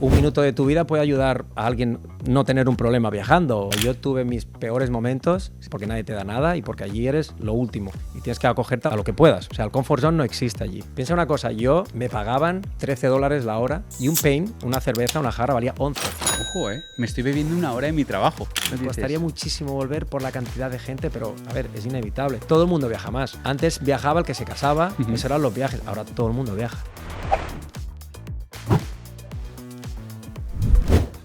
Un minuto de tu vida puede ayudar a alguien no tener un problema viajando. Yo tuve mis peores momentos porque nadie te da nada y porque allí eres lo último y tienes que acogerte a lo que puedas. O sea, el comfort zone no existe allí. Piensa una cosa, yo me pagaban $13 la hora y un pain, una cerveza, una jarra valía 11. Ojo, me estoy bebiendo una hora de mi trabajo. Me costaría muchísimo volver por la cantidad de gente, pero a ver, es inevitable. Todo el mundo viaja más. Antes viajaba el que se casaba, esos eran los viajes. Ahora todo el mundo viaja.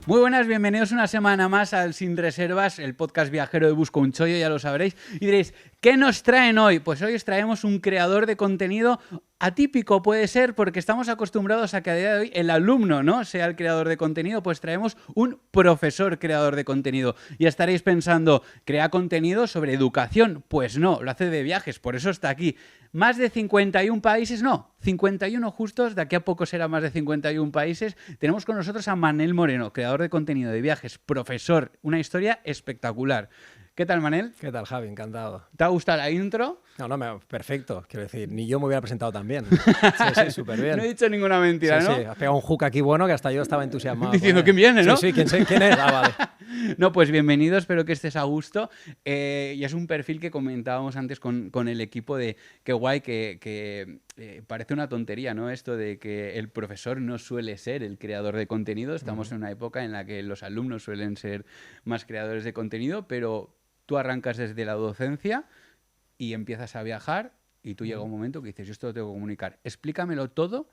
Muy buenas, bienvenidos una semana más al Sin Reservas, el podcast viajero de Busco un Chollo, ya lo sabréis. Y diréis, ¿qué nos traen hoy? Pues hoy os traemos un creador de contenido atípico, puede ser, porque estamos acostumbrados a que a día de hoy el alumno, ¿no?, sea el creador de contenido. Pues traemos un profesor creador de contenido. Y estaréis pensando, ¿crea contenido sobre educación? Pues no, lo hace de viajes, por eso está aquí. Más de 51 países, no, 51 justos, de aquí a poco será más de 51 países. Tenemos con nosotros a Manel Moreno, creador de contenido de viajes, profesor, una historia espectacular. ¿Qué tal, Manel? ¿Qué tal, Javi? Encantado. ¿Te ha gustado la intro? No, perfecto. Quiero decir, ni yo me hubiera presentado tan bien. Sí, súper bien. No he dicho ninguna mentira, sí, ¿no? Sí, has pegado un hook aquí bueno que hasta yo estaba entusiasmado. Diciendo quién viene, ¿no? Sí, ¿quién es? Ah, vale. No, pues bienvenido, espero que estés a gusto. Y es un perfil que comentábamos antes con el equipo de qué guay, que parece una tontería, ¿no? Esto de que el profesor no suele ser el creador de contenido. Estamos en una época en la que los alumnos suelen ser más creadores de contenido, pero tú arrancas desde la docencia y empiezas a viajar y tú llega un momento que dices, yo esto lo tengo que comunicar. Explícamelo todo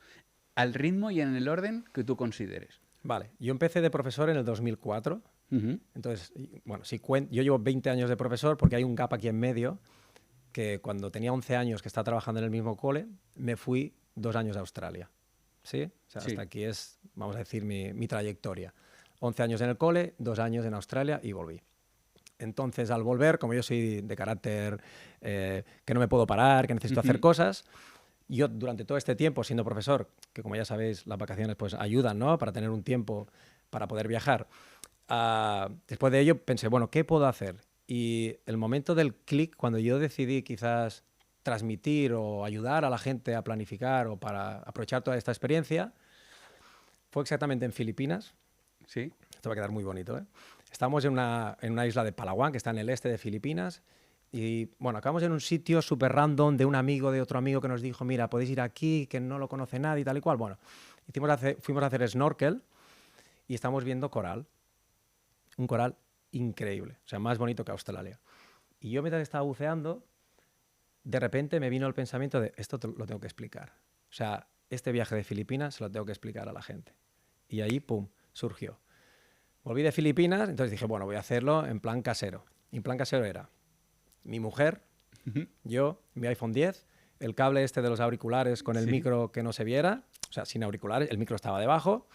al ritmo y en el orden que tú consideres. Vale, yo empecé de profesor en el 2004. Entonces, bueno, yo llevo 20 años de profesor porque hay un gap aquí en medio que cuando tenía 11 años que estaba trabajando en el mismo cole, me fui 2 años a Australia. ¿Sí? O sea, sí. Hasta aquí es, vamos a decir, mi trayectoria. 11 años en el cole, 2 años en Australia y volví. Entonces, al volver, como yo soy de carácter que no me puedo parar, que necesito hacer cosas, yo durante todo este tiempo, siendo profesor, que como ya sabéis, las vacaciones pues ayudan, ¿no?, para tener un tiempo para poder viajar. Después de ello pensé, bueno, ¿qué puedo hacer? Y el momento del clic, cuando yo decidí quizás transmitir o ayudar a la gente a planificar o para aprovechar toda esta experiencia, fue exactamente en Filipinas. Sí. Esto va a quedar muy bonito, ¿eh? Estamos en una isla de Palawan, que está en el este de Filipinas, y bueno, acabamos en un sitio súper random de un amigo, de otro amigo que nos dijo, mira, podéis ir aquí, que no lo conoce nadie y tal y cual. Bueno, fuimos a hacer snorkel y estamos viendo coral. Un coral increíble, o sea, más bonito que Australia. Y yo mientras estaba buceando, de repente me vino el pensamiento de, esto lo tengo que explicar. O sea, este viaje de Filipinas se lo tengo que explicar a la gente. Y ahí, pum, surgió. Volví de Filipinas, entonces dije, bueno, voy a hacerlo en plan casero. Y en plan casero era mi mujer, yo, mi iPhone 10, el cable este de los auriculares con el micro que no se viera, o sea, sin auriculares, el micro estaba debajo,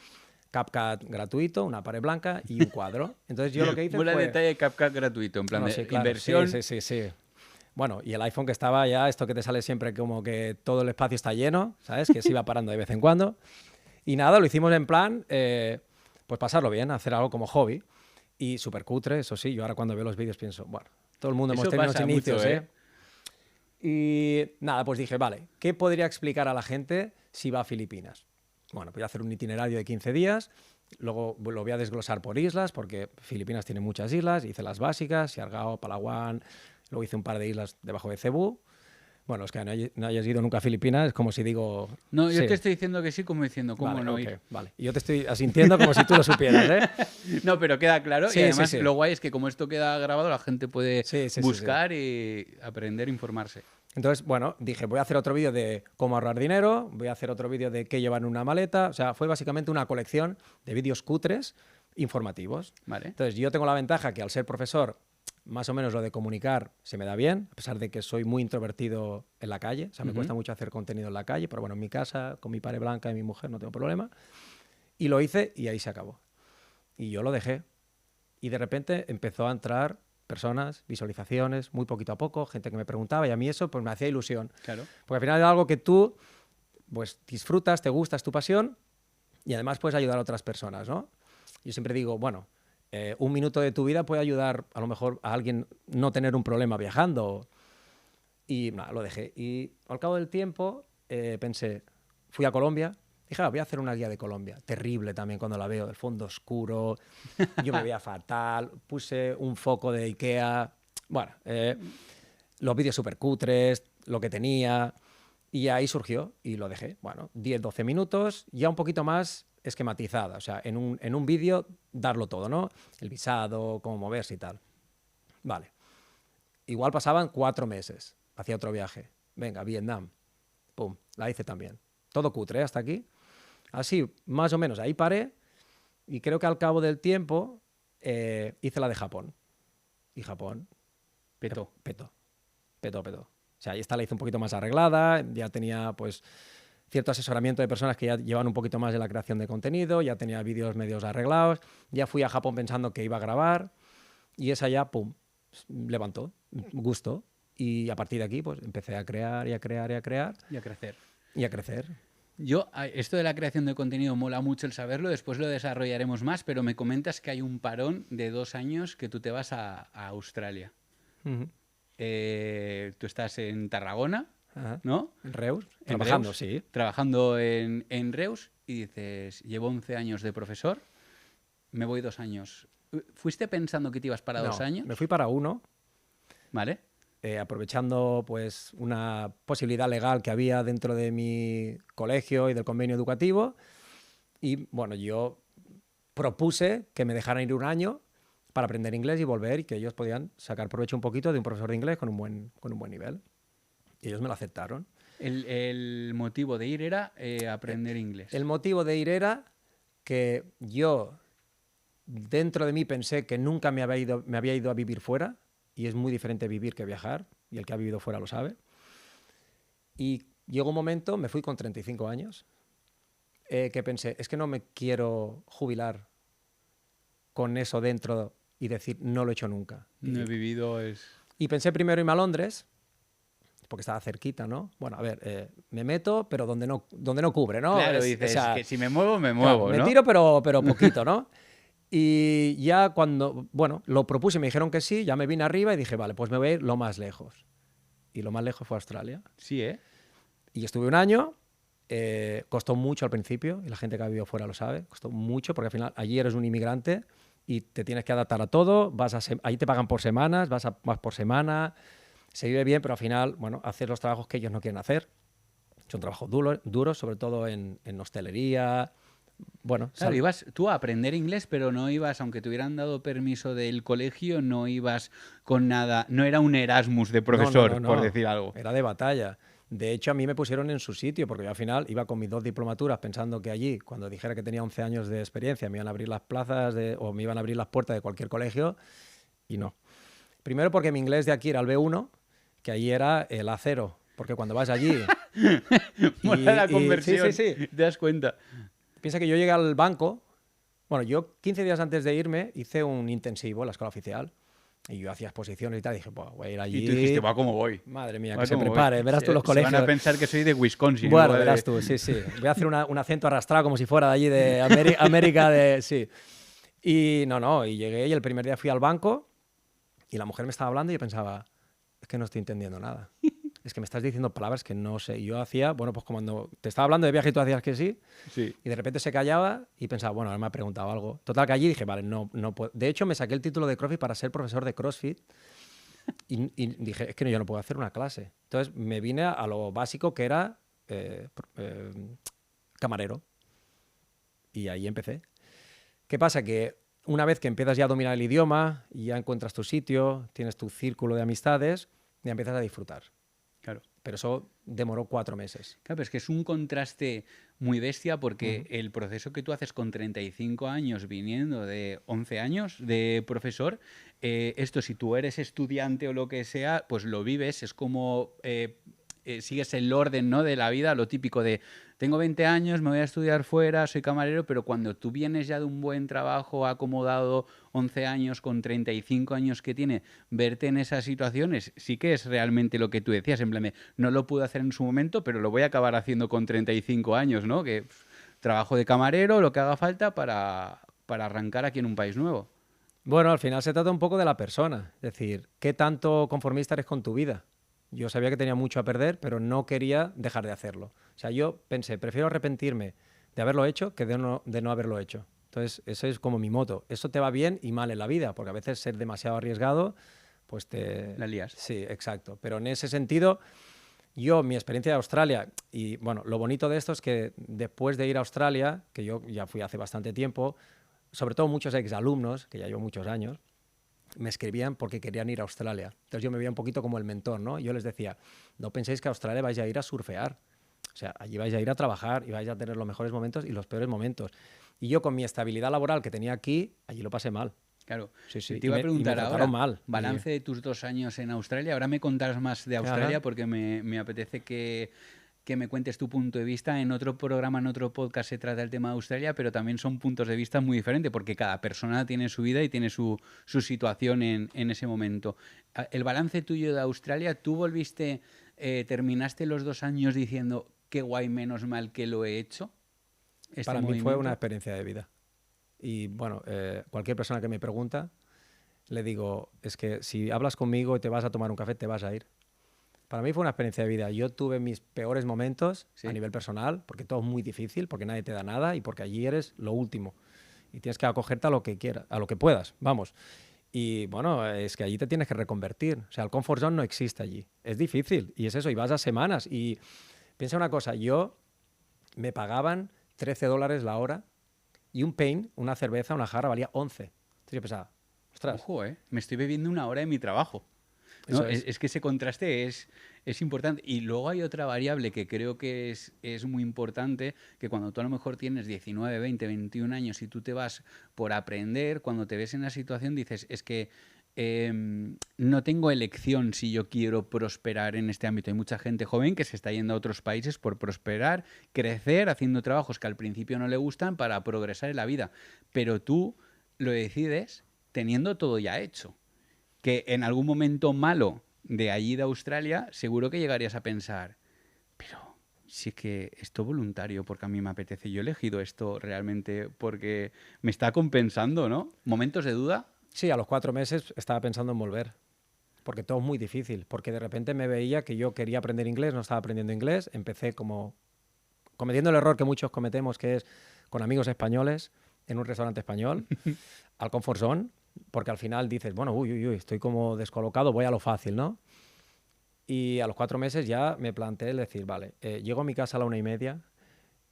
CapCut gratuito, una pared blanca y un cuadro. Entonces yo lo que hice fue... fue... detalle de CapCut gratuito, en plan de sí, claro, inversión. Sí. Bueno, y el iPhone que estaba ya, esto que te sale siempre como que todo el espacio está lleno, ¿sabes? Que se iba parando de vez en cuando. Y nada, lo hicimos en plan... pues pasarlo bien, hacer algo como hobby. Y súper cutre, eso sí. Yo ahora cuando veo los vídeos pienso, bueno, todo el mundo hemos tenido los inicios, mucho, ¿eh? Y nada, pues dije, vale, ¿qué podría explicar a la gente si va a Filipinas? Bueno, pues voy a hacer un itinerario de 15 días, luego lo voy a desglosar por islas, porque Filipinas tiene muchas islas, hice las básicas, Siargao, Palawan, luego hice un par de islas debajo de Cebú. Bueno, es que no hayas ido nunca a Filipinas, es como si digo... No, yo sí. te estoy diciendo que sí, como diciendo, ¿cómo vale, no okay, ir? Vale, y yo te estoy asintiendo como si tú lo supieras, ¿eh? No, pero queda claro. Sí, y además sí. Lo guay es que como esto queda grabado, la gente puede buscar sí. y aprender, informarse. Entonces, bueno, dije, voy a hacer otro vídeo de cómo ahorrar dinero, voy a hacer otro vídeo de qué llevar en una maleta. O sea, fue básicamente una colección de vídeos cutres informativos. Vale. Entonces, yo tengo la ventaja que al ser profesor, más o menos lo de comunicar se me da bien, a pesar de que soy muy introvertido en la calle. O sea, me cuesta mucho hacer contenido en la calle, pero bueno, en mi casa, con mi pared blanca y mi mujer, no tengo problema. Y lo hice y ahí se acabó. Y yo lo dejé. Y de repente empezó a entrar personas, visualizaciones, muy poquito a poco, gente que me preguntaba, y a mí eso pues me hacía ilusión. Claro. Porque al final es algo que tú pues disfrutas, te gusta, es tu pasión, y además puedes ayudar a otras personas, ¿no? Yo siempre digo, bueno, un minuto de tu vida puede ayudar a lo mejor a alguien no tener un problema viajando. Y nada, lo dejé. Y al cabo del tiempo pensé, fui a Colombia, Dije, voy a hacer una guía de Colombia. Terrible también cuando la veo, el fondo oscuro, yo me veía fatal, puse un foco de Ikea, bueno, los vídeos súper cutres, lo que tenía, y ahí surgió y lo dejé. Bueno, 10-12 minutos, ya un poquito más esquematizada, o sea, en un vídeo darlo todo, ¿no? El visado, cómo moverse y tal. Vale. Igual pasaban 4 meses, hacía otro viaje. Venga, Vietnam. Pum, la hice también. Todo cutre, hasta aquí. Así, más o menos, ahí paré y creo que al cabo del tiempo hice la de Japón. Y Japón Petó. petó. O sea, ahí esta la hice un poquito más arreglada, ya tenía pues cierto asesoramiento de personas que ya llevan un poquito más de la creación de contenido, ya tenía vídeos medios arreglados, ya fui a Japón pensando que iba a grabar y esa ya, pum, levantó, gustó. Y a partir de aquí, pues empecé a crear y a crear y a crear. Y a crecer. Y a crecer. Esto de la creación de contenido mola mucho el saberlo, después lo desarrollaremos más, pero me comentas que hay un parón de 2 años que tú te vas a Australia. Uh-huh. Tú estás en Tarragona, Ajá. ¿no? En Reus, En trabajando, Reus, sí. Trabajando en Reus y dices, llevo 11 años de profesor, me voy 2 años. ¿Fuiste pensando que te ibas para 2 años? Me fui para 1, ¿Vale? aprovechando pues una posibilidad legal que había dentro de mi colegio y del convenio educativo. Y bueno, yo propuse que me dejaran ir 1 año para aprender inglés y volver y que ellos podían sacar provecho un poquito de un profesor de inglés con un buen nivel. Y ellos me lo aceptaron. El motivo de ir era aprender inglés. El motivo de ir era que yo dentro de mí pensé que nunca me había ido a vivir fuera, y es muy diferente vivir que viajar, y el que ha vivido fuera lo sabe. Y llegó un momento, me fui con 35 años, que pensé, es que no me quiero jubilar con eso dentro y decir, no lo he hecho nunca. No he vivido Y pensé primero irme a Londres, porque estaba cerquita, ¿no? Bueno, a ver, me meto, pero donde no cubre, ¿no? Claro, dices, que si me muevo, me muevo, claro, ¿no? me tiro, pero poquito, ¿no? Y ya cuando, bueno, lo propuse y me dijeron que sí, ya me vine arriba y dije, vale, pues me voy a ir lo más lejos. Y lo más lejos fue Australia. Sí, ¿eh? Y estuve 1 año, costó mucho al principio, y la gente que ha vivido fuera lo sabe, costó mucho, porque al final allí eres un inmigrante y te tienes que adaptar a todo, ahí te pagan por semanas, vas por semana, se vive bien, pero al final, bueno, haces los trabajos que ellos no quieren hacer. Son trabajos duros, sobre todo en hostelería. Bueno, claro, ibas tú a aprender inglés, pero no ibas, aunque te hubieran dado permiso del colegio, no ibas con nada, no era un Erasmus de profesor, no. por decir algo. Era de batalla. De hecho, a mí me pusieron en su sitio, porque yo al final iba con mis 2 diplomaturas pensando que allí, cuando dijera que tenía 11 años de experiencia, me iban a abrir las plazas o me iban a abrir las puertas de cualquier colegio, y no. Primero porque mi inglés de aquí era el B1, que allí era el A0, porque cuando vas allí... Mola la conversión, sí. te das cuenta. Piensa que yo llegué al banco, bueno, yo 15 días antes de irme hice un intensivo en la escuela oficial y yo hacía exposiciones y tal, y dije, pues voy a ir allí. Y tú dijiste, va, ¿cómo voy? Madre mía, Va, que se ¿cómo prepare, voy? verás tú los Se colegios. van a pensar que soy de Wisconsin. Bueno, ¿no? verás tú, sí. Voy a hacer un acento arrastrado como si fuera de allí de América de... Sí. Y y llegué y el primer día fui al banco y la mujer me estaba hablando y yo pensaba, es que no estoy entendiendo nada. Es que me estás diciendo palabras que no sé. Y yo hacía, bueno, pues cuando te estaba hablando de viaje y tú hacías que sí, y de repente se callaba y pensaba, bueno, ahora me ha preguntado algo. Total, que allí dije, vale, no puedo. De hecho, me saqué el título de CrossFit para ser profesor de CrossFit y dije, es que yo no puedo hacer una clase. Entonces me vine a lo básico que era camarero. Y ahí empecé. ¿Qué pasa? Que una vez que empiezas ya a dominar el idioma y ya encuentras tu sitio, tienes tu círculo de amistades, ya empiezas a disfrutar. Claro. Pero eso demoró 4 meses. Claro, pero es que es un contraste muy bestia porque el proceso que tú haces con 35 años viniendo de 11 años de profesor, esto si tú eres estudiante o lo que sea, pues lo vives, es como sigues el orden, ¿no?, de la vida, lo típico de tengo 20 años, me voy a estudiar fuera, soy camarero, pero cuando tú vienes ya de un buen trabajo acomodado, 11 años con 35 años que tiene, verte en esas situaciones sí que es realmente lo que tú decías, en plan de, no lo pude hacer en su momento, pero lo voy a acabar haciendo con 35 años, ¿no? Que trabajo de camarero, lo que haga falta para arrancar aquí en un país nuevo. Bueno, al final se trata un poco de la persona, es decir, ¿qué tanto conformista eres con tu vida? Yo sabía que tenía mucho a perder, pero no quería dejar de hacerlo. O sea, yo pensé, prefiero arrepentirme de haberlo hecho que de no haberlo hecho. Entonces, eso es como mi moto. Eso te va bien y mal en la vida, porque a veces ser demasiado arriesgado, pues te... La lías. Sí, exacto. Pero en ese sentido, yo, mi experiencia de Australia, y bueno, lo bonito de esto es que después de ir a Australia, que yo ya fui hace bastante tiempo, sobre todo muchos exalumnos, que ya llevo muchos años, me escribían porque querían ir a Australia. Entonces yo me veía un poquito como el mentor, ¿no? Yo les decía, no penséis que a Australia vais a ir a surfear. O sea, allí vais a ir a trabajar y vais a tener los mejores momentos y los peores momentos. Y yo con mi estabilidad laboral que tenía aquí, allí lo pasé mal. Claro. Sí, sí. Te iba a preguntar ahora, mal. balance de tus 2 años en Australia. Ahora me contarás más de Australia porque me apetece que me cuentes tu punto de vista. En otro programa, en otro podcast se trata el tema de Australia, pero también son puntos de vista muy diferentes porque cada persona tiene su vida y tiene su situación en ese momento. El balance tuyo de Australia, ¿tú volviste, terminaste los 2 años diciendo qué guay, menos mal que lo he hecho? Para mí fue una experiencia de vida. Y bueno, cualquier persona que me pregunta, le digo, es que si hablas conmigo y te vas a tomar un café, te vas a ir. Para mí fue una experiencia de vida. Yo tuve mis peores momentos a nivel personal, porque todo es muy difícil, porque nadie te da nada y porque allí eres lo último. Y tienes que acogerte a lo que quieras, a lo que puedas, vamos. Y bueno, es que allí te tienes que reconvertir. O sea, el comfort zone no existe allí. Es difícil y es eso, y vas a semanas. Y piensa una cosa, yo me pagaban $13 la hora y un pain, una cerveza, una jarra, valía 11. Entonces yo pensaba, ostras. Ojo, me estoy bebiendo una hora de mi trabajo. ¿No? Es que ese contraste es importante. Y luego hay otra variable que creo que es muy importante, que cuando tú a lo mejor tienes 19, 20, 21 años y tú te vas por aprender, cuando te ves en la situación dices, es que no tengo elección si yo quiero prosperar en este ámbito. Hay mucha gente joven que se está yendo a otros países por prosperar, crecer, haciendo trabajos que al principio no le gustan para progresar en la vida. Pero tú lo decides teniendo todo ya hecho. Que en algún momento malo de allí de Australia seguro que llegarías a pensar, pero si es que esto es voluntario porque a mí me apetece, yo he elegido esto realmente porque me está compensando, ¿no? ¿Momentos de duda? Sí, a los 4 meses estaba pensando en volver, porque todo es muy difícil, porque de repente me veía que yo quería aprender inglés, no estaba aprendiendo inglés, empecé como cometiendo el error que muchos cometemos, que es con amigos españoles en un restaurante español, al comfort zone, porque al final dices, bueno, uy, estoy como descolocado, voy a lo fácil, ¿no? Y a los 4 meses ya me planteé el decir, vale, llego a mi casa a la 1:30,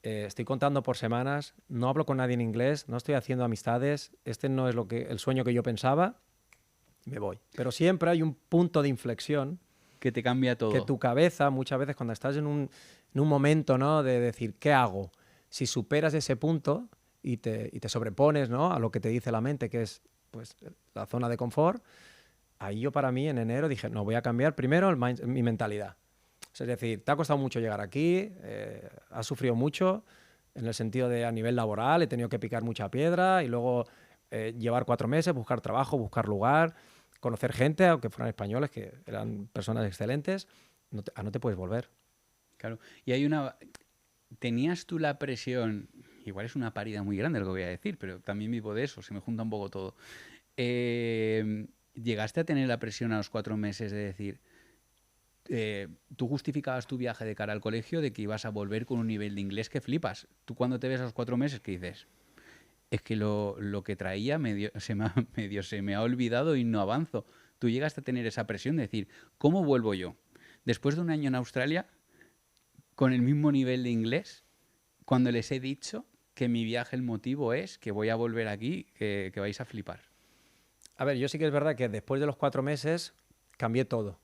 estoy contando por semanas, no hablo con nadie en inglés, no estoy haciendo amistades, este no es el sueño que yo pensaba, me voy. Pero siempre hay un punto de inflexión que te cambia todo. Que tu cabeza, muchas veces cuando estás en un momento, ¿no?, de decir, ¿qué hago? Si superas ese punto y te sobrepones, ¿no?, a lo que te dice la mente, que es pues la zona de confort, ahí yo para mí en enero dije, no, voy a cambiar primero mi mentalidad. Es decir, te ha costado mucho llegar aquí, has sufrido mucho en el sentido de a nivel laboral, he tenido que picar mucha piedra y luego llevar 4 meses, buscar trabajo, buscar lugar, conocer gente, aunque fueran españoles, que eran personas excelentes, no te puedes volver. Claro, y hay una... ¿Tenías tú la presión? Igual es una parida muy grande lo que voy a decir, pero también vivo de eso, se me junta un poco todo. ¿Llegaste a tener la presión a los 4 meses de decir, tú justificabas tu viaje de cara al colegio de que ibas a volver con un nivel de inglés que flipas? Tú cuando te ves a los 4 meses, ¿qué dices? Es que lo que traía medio se me ha olvidado y no avanzo. Tú llegaste a tener esa presión de decir, ¿cómo vuelvo yo? Después de un año en Australia, con el mismo nivel de inglés, cuando les he dicho que mi viaje, el motivo es que voy a volver aquí, que vais a flipar. A ver, yo sí que es verdad que después de los 4 meses cambié todo.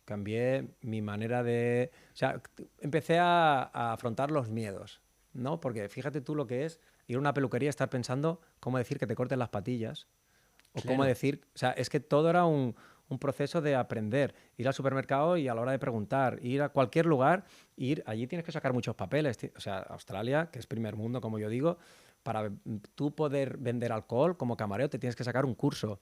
Cambié mi manera de... O sea, empecé a afrontar los miedos, ¿no? Porque fíjate tú lo que es ir a una peluquería y estar pensando cómo decir que te corten las patillas. O Claro. cómo decir... O sea, es que todo era un proceso de aprender. Ir al supermercado y a la hora de preguntar, ir a cualquier lugar, allí tienes que sacar muchos papeles. O sea, Australia, que es primer mundo, como yo digo, para tú poder vender alcohol como camarero te tienes que sacar un curso.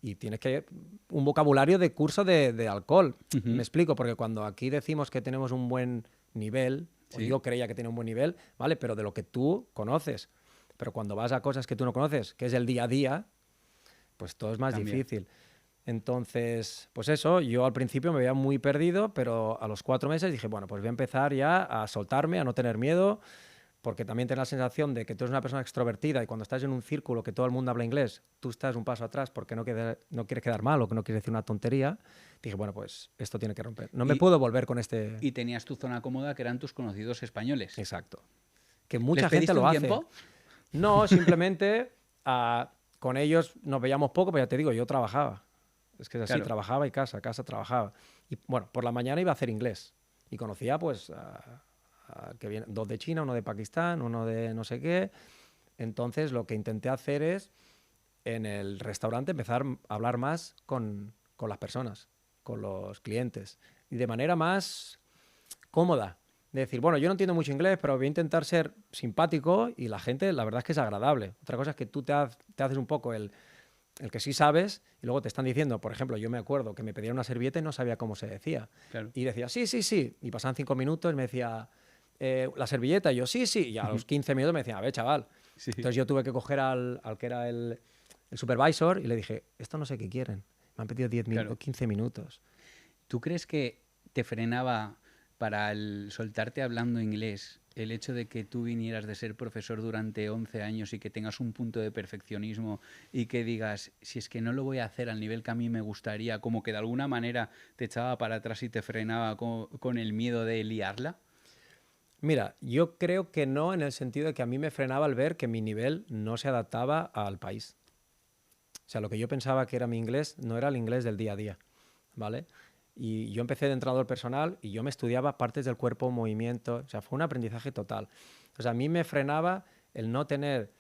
Y tienes que un vocabulario de curso de alcohol. Uh-huh. Me explico, porque cuando aquí decimos que tenemos un buen nivel, sí, o yo creía que tenía un buen nivel, ¿vale? Pero de lo que tú conoces. Pero cuando vas a cosas que tú no conoces, que es el día a día, pues todo es más difícil. Entonces, pues eso, yo al principio me veía muy perdido, pero a los 4 meses dije, bueno, pues voy a empezar ya a soltarme, a no tener miedo, porque también tienes la sensación de que tú eres una persona extrovertida y cuando estás en un círculo que todo el mundo habla inglés, tú estás un paso atrás porque no quieres quedar mal o que no quieres decir una tontería, dije, bueno, pues esto tiene que romper. No me puedo volver con este... Y tenías tu zona cómoda, que eran tus conocidos españoles. Exacto. Que mucha ¿Les gente pediste lo un hace. tiempo? No, simplemente con ellos nos veíamos poco, pero ya te digo, yo trabajaba. Es que es así, Claro. trabajaba y casa trabajaba. Y bueno, por la mañana iba a hacer inglés. Y conocía pues que vienen 2 de China, 1 de Pakistán, 1 de no sé qué. Entonces lo que intenté hacer es en el restaurante empezar a hablar más con las personas, con los clientes. Y de manera más cómoda. De decir, bueno, yo no entiendo mucho inglés, pero voy a intentar ser simpático y la gente, la verdad es que es agradable. Otra cosa es que tú te haces un poco el que sí sabes y luego te están diciendo, por ejemplo, yo me acuerdo que me pedían una servilleta y no sabía cómo se decía. Claro. Y decía, sí, sí, sí. Y pasaban 5 minutos y me decía, la servilleta. Y yo, sí, sí. Y a los 15 minutos me decía, a ver, chaval. Sí. Entonces yo tuve que coger al que era el supervisor y le dije, esto no sé qué quieren. Me han pedido 10 Claro. 15 minutos. ¿Tú crees que te frenaba para el soltarte hablando inglés el hecho de que tú vinieras de ser profesor durante 11 años y que tengas un punto de perfeccionismo y que digas, si es que no lo voy a hacer al nivel que a mí me gustaría, como que de alguna manera te echaba para atrás y te frenaba con el miedo de liarla? Mira, yo creo que no, en el sentido de que a mí me frenaba al ver que mi nivel no se adaptaba al país. O sea, lo que yo pensaba que era mi inglés no era el inglés del día a día, ¿vale? Y yo empecé de entrenador personal y yo me estudiaba partes del cuerpo, movimiento, o sea, fue un aprendizaje total. O sea, a mí me frenaba el no tener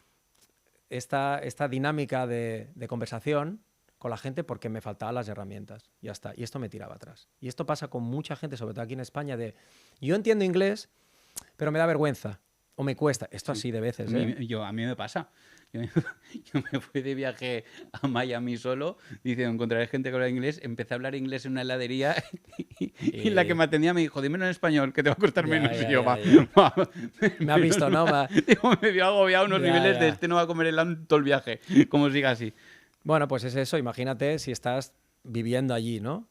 esta dinámica de conversación con la gente porque me faltaban las herramientas. Ya está. Y esto me tiraba atrás. Y esto pasa con mucha gente, sobre todo aquí en España, de yo entiendo inglés, pero me da vergüenza o me cuesta. Esto Sí. así de veces, A mí me pasa. Yo me fui de viaje a Miami solo, dice, encontraré gente que habla inglés, empecé a hablar inglés en una heladería y la que me atendía me dijo, dímelo en español, que te va a costar menos. Y yo, Me has visto, ¿no? Digo, me vio agobiado unos niveles de ya. este no va a comer helado en todo el viaje, como siga así. Bueno, pues es eso. Imagínate si estás viviendo allí, ¿no?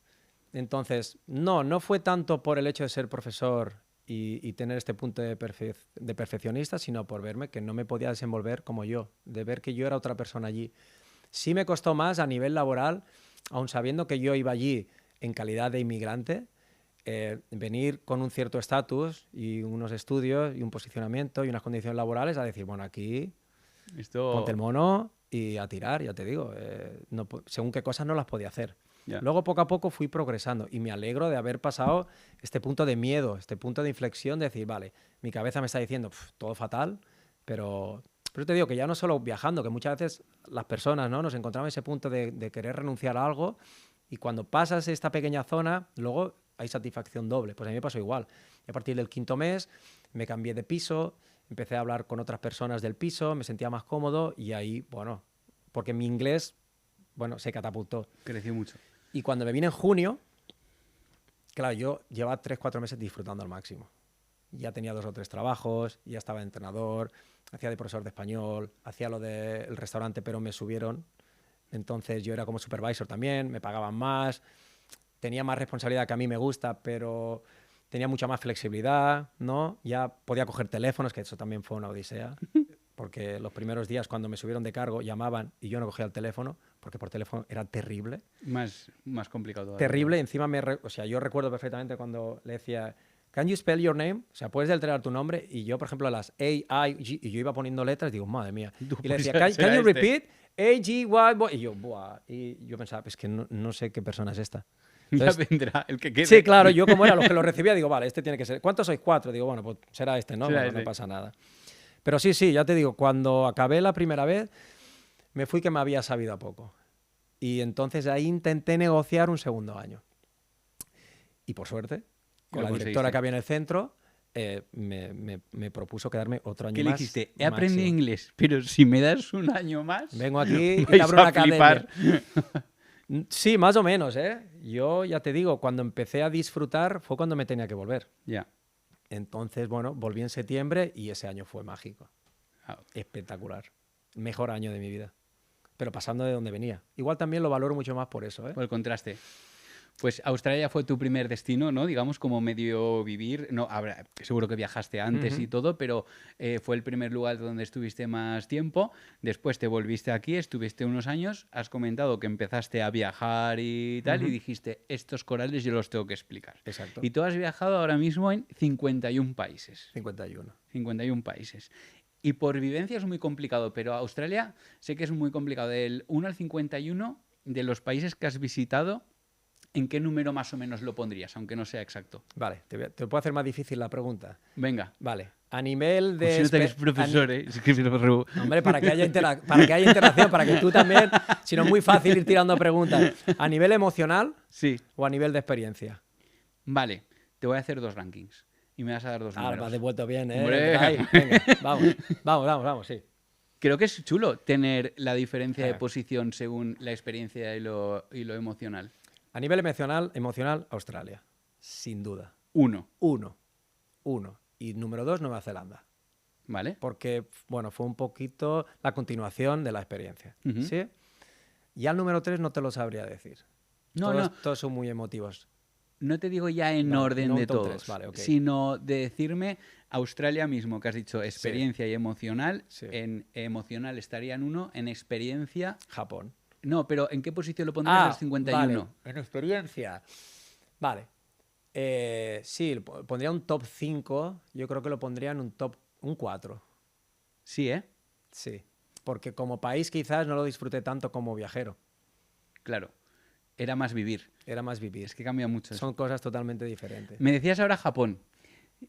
Entonces, no fue tanto por el hecho de ser profesor y tener este punto de perfeccionista, sino por verme que no me podía desenvolver como yo, de ver que yo era otra persona allí. Sí me costó más a nivel laboral, aun sabiendo que yo iba allí en calidad de inmigrante, venir con un cierto estatus y unos estudios y un posicionamiento y unas condiciones laborales a decir, bueno, aquí ponte el mono y a tirar, ya te digo. Según qué cosas no las podía hacer. Ya. Luego, poco a poco, fui progresando y me alegro de haber pasado este punto de miedo, este punto de inflexión, de decir, vale, mi cabeza me está diciendo, todo fatal, pero te digo que ya no solo viajando, que muchas veces las personas, ¿no?, nos encontramos en ese punto de querer renunciar a algo y cuando pasas esta pequeña zona, luego hay satisfacción doble. Pues a mí me pasó igual. Y a partir del 5.º mes me cambié de piso, empecé a hablar con otras personas del piso, me sentía más cómodo y ahí, bueno, porque mi inglés, bueno, se catapultó. Creció mucho. Y cuando me vine en junio, claro, yo llevaba 3-4 meses disfrutando al máximo. Ya tenía 2 o 3 trabajos, ya estaba de entrenador, hacía de profesor de español, hacía lo del restaurante, pero me subieron. Entonces yo era como supervisor también, me pagaban más, tenía más responsabilidad que a mí me gusta, pero tenía mucha más flexibilidad, ¿no? Ya podía coger teléfonos, que eso también fue una odisea, porque los primeros días cuando me subieron de cargo llamaban y yo no cogía el teléfono, porque por teléfono era terrible. Más complicado todavía. Terrible, encima o sea, yo recuerdo perfectamente cuando le decía, can you spell your name? O sea, ¿puedes deletrear tu nombre? Y yo, por ejemplo, las A, I, G, y yo iba poniendo letras, digo, madre mía. Y le decía, can you repeat? A, G, Y, y yo, buah. Y yo pensaba, es que no sé qué persona es esta. Entonces, ya vendrá el que quede. Sí, claro, yo como era los que lo recibía, digo, vale, este tiene que ser. ¿Cuántos sois? 4. Digo, bueno, pues será este, ¿no? Bueno, no pasa nada. Pero sí, ya te digo, cuando acabé la primera vez, me fui que me había sabido a poco. Y entonces ahí intenté negociar un segundo año. Y por suerte, con la directora que había en el centro, me propuso quedarme otro año más. ¿Qué le dijiste? He aprendido inglés, pero si me das un año más... Vengo aquí y te abro una academia. Sí, más o menos, ¿eh? Yo ya te digo, cuando empecé a disfrutar fue cuando me tenía que volver. Ya. Entonces, bueno, volví en septiembre y ese año fue mágico. Espectacular. Mejor año de mi vida. Pero pasando de donde venía. Igual también lo valoro mucho más por eso, ¿eh? Por el contraste. Pues Australia fue tu primer destino, ¿no? Digamos, como medio vivir. No, seguro que viajaste antes y todo, pero fue el primer lugar donde estuviste más tiempo. Después te volviste aquí, estuviste unos años. Has comentado que empezaste a viajar y tal, y dijiste, estos corales yo los tengo que explicar. Exacto. Y tú has viajado ahora mismo en 51 países. 51. 51 países. Y por vivencia es muy complicado, pero Australia sé que es muy complicado. Del 1 al 51 de los países que has visitado, ¿en qué número más o menos lo pondrías, aunque no sea exacto? Vale, te puedo hacer más difícil la pregunta. Venga. Vale, a nivel de... Pues si no eres profesor, ¿eh? Es que Hombre, para que haya interacción, para que tú también, si no es muy fácil ir tirando preguntas. ¿A nivel emocional Sí. o a nivel de experiencia? Vale, te voy a hacer 2 rankings y me vas a dar 2 Ahora me números. has devuelto bien, ¿eh? Hombre. Ahí, venga, vamos, sí. Creo que es chulo tener la diferencia de posición según la experiencia y lo emocional. A nivel emocional, Australia, sin duda. 1, Uno. Y número 2, Nueva Zelanda. ¿vale? Porque, bueno, fue un poquito la continuación de la experiencia. Ujú. ¿Sí? Y al número 3 no te lo sabría decir. No, Todos son muy emotivos. no te digo ya en Vale, orden no un de top todos, 3, vale, ok. sino de decirme Australia mismo, que has dicho experiencia y emocional. Sí. En emocional estaría en 1, en experiencia... Japón. No, pero ¿en qué posición lo pondrías en los 51? Vale. En experiencia. Vale. Sí, pondría un top 5. Yo creo que lo pondría en un 4. Sí, ¿eh? Sí. Porque como país quizás no lo disfruté tanto como viajero. Claro. Era más vivir. Era más vivir. Es que cambia mucho eso. Son cosas totalmente diferentes. Me decías ahora Japón.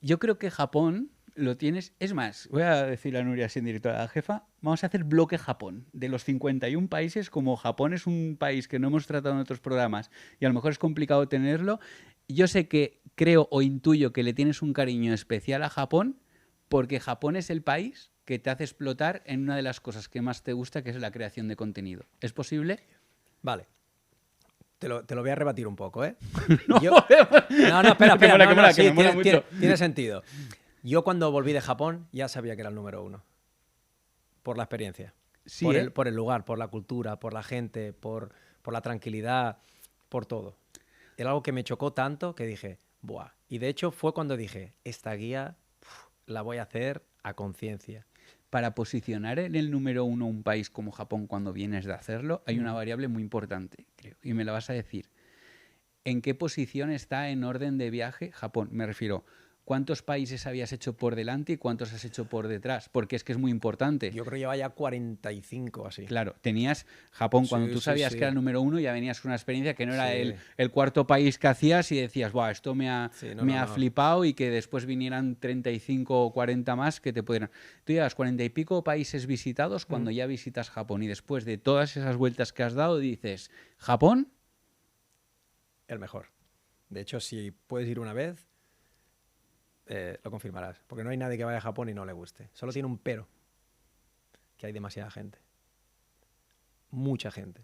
Yo creo que Japón lo tienes... Es más, voy a decirle a Nuria, así en directo, a la jefa, vamos a hacer bloque Japón. De los 51 países, como Japón es un país que no hemos tratado en otros programas y a lo mejor es complicado tenerlo, yo sé que creo o intuyo que le tienes un cariño especial a Japón porque Japón es el país que te hace explotar en una de las cosas que más te gusta, que es la creación de contenido. ¿Es posible? Vale. Te lo voy a rebatir un poco, ¿eh? No, Espera. Que mola, no, que mola, sí, que me mola mucho. tiene sentido. Yo cuando volví de Japón ya sabía que era el número 1. Por la experiencia. Sí, por el lugar, por la cultura, por la gente, por la tranquilidad, por todo. Era algo que me chocó tanto que dije, ¡buah! Y de hecho fue cuando dije, esta guía la voy a hacer a conciencia. Para posicionar en el número 1 un país como Japón cuando vienes de hacerlo, hay una variable muy importante, creo, y me la vas a decir. ¿En qué posición está en orden de viaje Japón? Me refiero, ¿cuántos países habías hecho por delante y cuántos has hecho por detrás? Porque es que es muy importante. Yo creo que lleva ya 45 así. Claro, tenías Japón, cuando Sí, tú sí, sabías sí. que era el número 1, ya venías con una experiencia que no era Sí. el cuarto país que hacías y decías, ¡buah, esto me ha Sí, me ha flipado! Y que después vinieran 35 o 40 más que te pudieran... Tú llevas 40 y pico países visitados cuando ya visitas Japón y después de todas esas vueltas que has dado dices, ¿Japón? El mejor. De hecho, si puedes ir una vez, lo confirmarás. Porque no hay nadie que vaya a Japón y no le guste. Solo tiene un pero. Que hay demasiada gente. Mucha gente.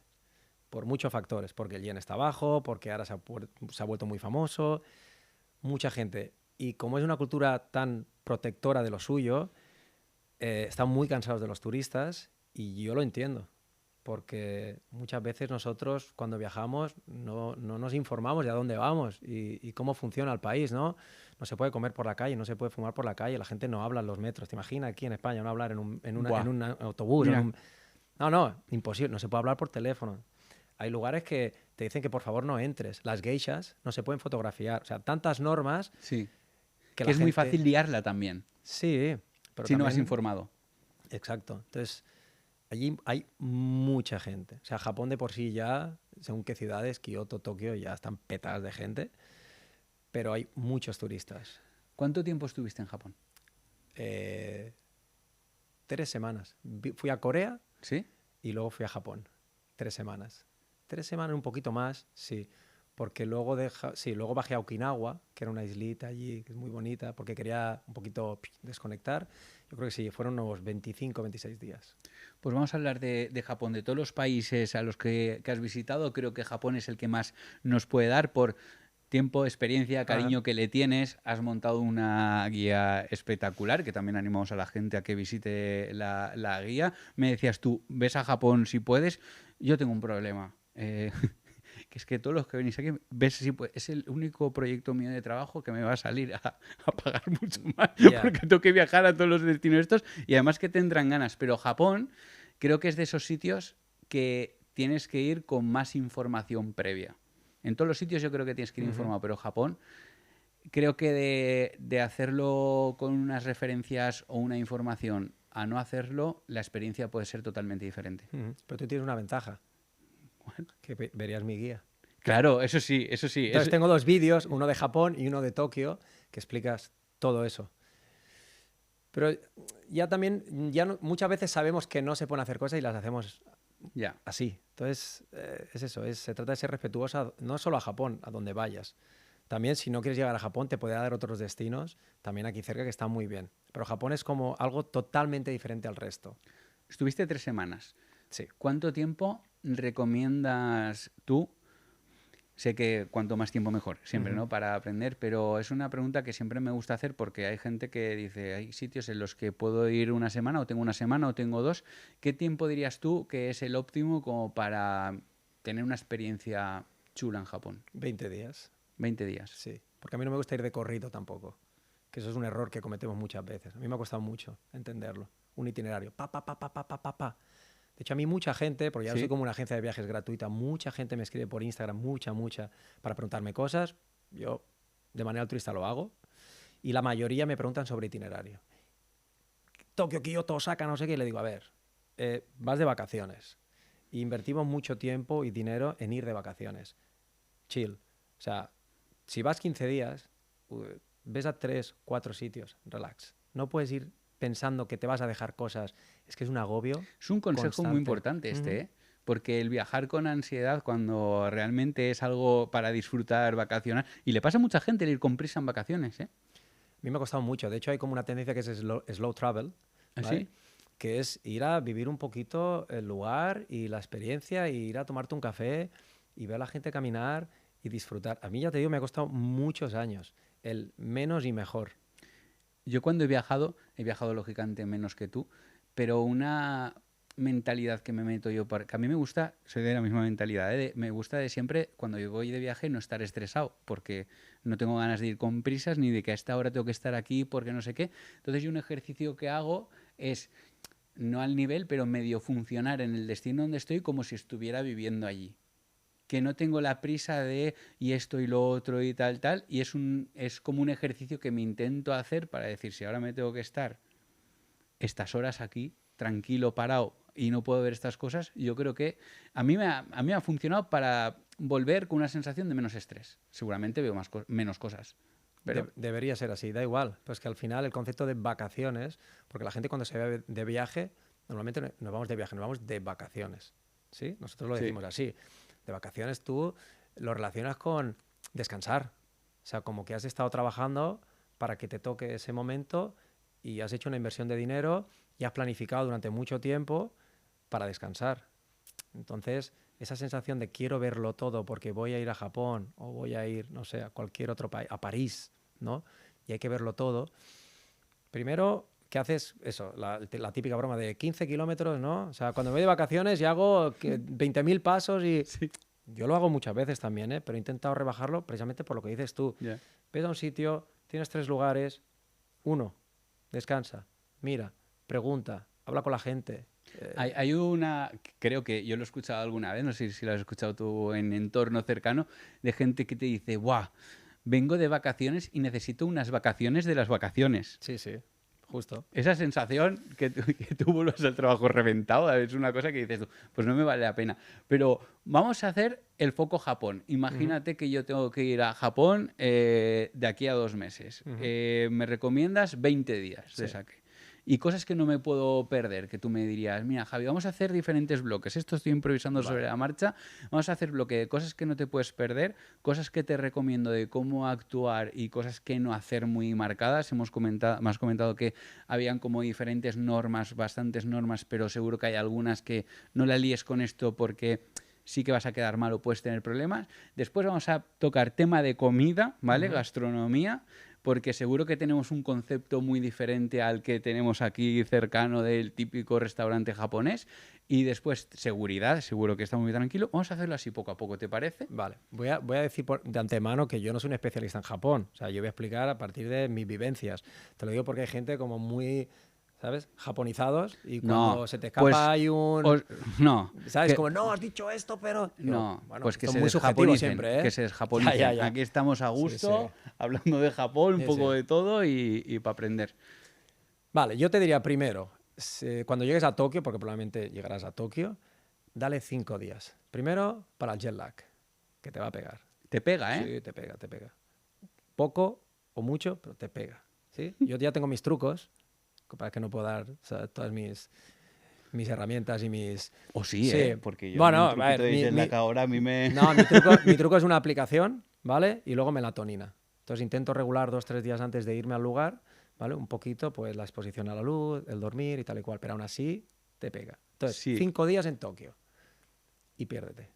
Por muchos factores. Porque el yen está bajo, porque ahora se ha vuelto muy famoso. Mucha gente. Y como es una cultura tan protectora de lo suyo, están muy cansados de los turistas y yo lo entiendo. Porque muchas veces nosotros cuando viajamos no nos informamos de a dónde vamos y cómo funciona el país, ¿no? No se puede comer por la calle, no se puede fumar por la calle, la gente no habla en los metros. ¿Te imaginas aquí en España no hablar en un autobús? No, imposible, no se puede hablar por teléfono. Hay lugares que te dicen que por favor no entres. Las geishas no se pueden fotografiar. O sea, tantas normas Sí. que Que es muy fácil liarla también, Sí, pero si no has también... informado. Exacto. Entonces... Allí hay mucha gente. O sea, Japón de por sí ya, según qué ciudades, Kioto, Tokio, ya están petadas de gente. Pero hay muchos turistas. ¿Cuánto tiempo estuviste en Japón? 3 semanas. Fui a Corea ¿Sí? y luego fui a Japón. 3 semanas. 3 semanas, un poquito más, sí. Porque luego, luego bajé a Okinawa, que era una islita allí, que es muy bonita, porque quería un poquito desconectar. Yo creo que sí, fueron unos 25, 26 días. Pues vamos a hablar de Japón. De todos los países a los que has visitado, creo que Japón es el que más nos puede dar por tiempo, experiencia, cariño que le tienes. Has montado una guía espectacular, que también animamos a la gente a que visite la guía. Me decías tú, ves a Japón si puedes. Yo tengo un problema. que es que todos los que venís aquí, ves, sí, pues, es el único proyecto mío de trabajo que me va a salir a pagar mucho más, porque tengo que viajar a todos los destinos estos y además que tendrán ganas. Pero Japón creo que es de esos sitios que tienes que ir con más información previa. En todos los sitios yo creo que tienes que ir informado, pero Japón creo que de hacerlo con unas referencias o una información a no hacerlo, la experiencia puede ser totalmente diferente. Pero tú tienes una ventaja. Que verías mi guía. Claro, eso sí. Entonces tengo 2 vídeos, uno de Japón y uno de Tokio, que explicas todo eso. Pero ya también, muchas veces sabemos que no se pueden hacer cosas y las hacemos así. Entonces, es eso, se trata de ser respetuosa, no solo a Japón, a donde vayas. También, si no quieres llegar a Japón, te puede dar otros destinos, también aquí cerca, que están muy bien. Pero Japón es como algo totalmente diferente al resto. Estuviste 3 semanas. Sí. ¿Cuánto tiempo recomiendas tú? Sé que cuanto más tiempo mejor, siempre, ¿no? Para aprender, pero es una pregunta que siempre me gusta hacer porque hay gente que dice, hay sitios en los que puedo ir una semana o tengo una semana o tengo 2. ¿Qué tiempo dirías tú que es el óptimo como para tener una experiencia chula en Japón? 20 días. 20 días. Sí, porque a mí no me gusta ir de corrido tampoco, que eso es un error que cometemos muchas veces. A mí me ha costado mucho entenderlo. Un itinerario, pa. De hecho, a mí mucha gente, porque ya soy como una agencia de viajes gratuita, mucha gente me escribe por Instagram, mucha, para preguntarme cosas. Yo, de manera altruista, lo hago. Y la mayoría me preguntan sobre itinerario. Tokio, Kioto, Osaka, no sé qué. Y le digo, a ver, vas de vacaciones. Invertimos mucho tiempo y dinero en ir de vacaciones. Chill. O sea, si vas 15 días, ves a 3, 4 sitios. Relax. No puedes ir pensando que te vas a dejar cosas. Es que es un agobio. Es un consejo constante. muy importante ¿eh? Porque el viajar con ansiedad cuando realmente es algo para disfrutar, vacacionar, y le pasa a mucha gente el ir con prisa en vacaciones, ¿eh? A mí me ha costado mucho. De hecho, hay como una tendencia que es slow travel, ¿vale? ¿Sí? Que es ir a vivir un poquito el lugar y la experiencia, y ir a tomarte un café y ver a la gente caminar y disfrutar. A mí, ya te digo, me ha costado muchos años. El menos y mejor. Yo cuando he viajado lógicamente menos que tú, pero una mentalidad que me meto yo, que a mí me gusta, soy de la misma mentalidad, me gusta de siempre, cuando yo voy de viaje, no estar estresado, porque no tengo ganas de ir con prisas, ni de que a esta hora tengo que estar aquí, porque no sé qué. Entonces yo un ejercicio que hago es, no al nivel, pero medio funcionar en el destino donde estoy como si estuviera viviendo allí. Que no tengo la prisa de y esto y lo otro y tal, y es como un ejercicio que me intento hacer para decir, si ahora me tengo que estar estas horas aquí, tranquilo, parado, y no puedo ver estas cosas, yo creo que a mí me ha funcionado para volver con una sensación de menos estrés. Seguramente veo menos cosas. Pero debería ser así, da igual. Pues que al final el concepto de vacaciones, porque la gente cuando se va de viaje, normalmente nos vamos de viaje, nos vamos de vacaciones. ¿Sí? Nosotros lo decimos así. De vacaciones tú lo relacionas con descansar. O sea, como que has estado trabajando para que te toque ese momento y has hecho una inversión de dinero y has planificado durante mucho tiempo para descansar. Entonces, esa sensación de quiero verlo todo porque voy a ir a Japón o voy a ir, no sé, a cualquier otro país, a París, ¿no? Y hay que verlo todo. Primero, ¿qué haces? Eso, la típica broma de 15 kilómetros, ¿no? O sea, cuando me voy de vacaciones y hago 20.000 pasos y... Sí. Yo lo hago muchas veces también, ¿eh? Pero he intentado rebajarlo precisamente por lo que dices tú. Yeah. Ves a un sitio, tienes 3 lugares, 1, descansa, mira, pregunta, habla con la gente. Hay una, creo que yo lo he escuchado alguna vez, no sé si lo has escuchado tú en entorno cercano, de gente que te dice, ¡buah! Vengo de vacaciones y necesito unas vacaciones de las vacaciones. Sí, sí, justo. Esa sensación que tú vuelvas al trabajo reventado es una cosa que dices tú, pues no me vale la pena. Pero vamos a hacer el foco Japón. Imagínate que yo tengo que ir a Japón de aquí a 2 meses. Me recomiendas 20 días de saque. Y cosas que no me puedo perder, que tú me dirías, mira, Javi, vamos a hacer diferentes bloques. Esto estoy improvisando sobre la marcha. Vamos a hacer bloque de cosas que no te puedes perder, cosas que te recomiendo de cómo actuar y cosas que no hacer muy marcadas. Me has comentado que habían como diferentes normas, bastantes normas, pero seguro que hay algunas que no la líes con esto porque sí que vas a quedar mal o puedes tener problemas. Después vamos a tocar tema de comida, ¿vale? Gastronomía, porque seguro que tenemos un concepto muy diferente al que tenemos aquí cercano del típico restaurante japonés. Y después, seguridad, seguro que está muy tranquilo. Vamos a hacerlo así poco a poco, ¿te parece? Vale, voy a decir de antemano que yo no soy un especialista en Japón. O sea, yo voy a explicar a partir de mis vivencias. Te lo digo porque hay gente como muy, ¿sabes? Japonizados y cuando No, se te escapa pues, hay un... no. ¿Sabes? Como, no, has dicho esto, pero... No, bueno, pues que son se muy subjetivos desjaponicen, siempre, ¿eh? que se desjaponicen. Ya. Aquí estamos a gusto, Sí. hablando de Japón, un Sí, poco sí. de todo y para aprender. Vale, yo te diría primero, cuando llegues a Tokio, porque probablemente llegarás a Tokio, dale 5 días. Primero, para el jet lag, que te va a pegar. Te pega, ¿eh? Sí, te pega, te pega. Poco o mucho, pero te pega. ¿Sí? Yo ya tengo mis trucos, para que no puedo dar, o sea, todas mis herramientas y mis... O sí, Sí. ¿eh? Porque yo Bueno, un a truquito ver, de jet lag ahora a mí me... No, mi truco es una aplicación, ¿vale? Y luego melatonina. Entonces intento regular 2-3 días antes de irme al lugar, ¿vale? Un poquito, pues la exposición a la luz, el dormir y tal y cual, pero aún así te pega. Entonces, Sí. 5 días en Tokio y piérdete.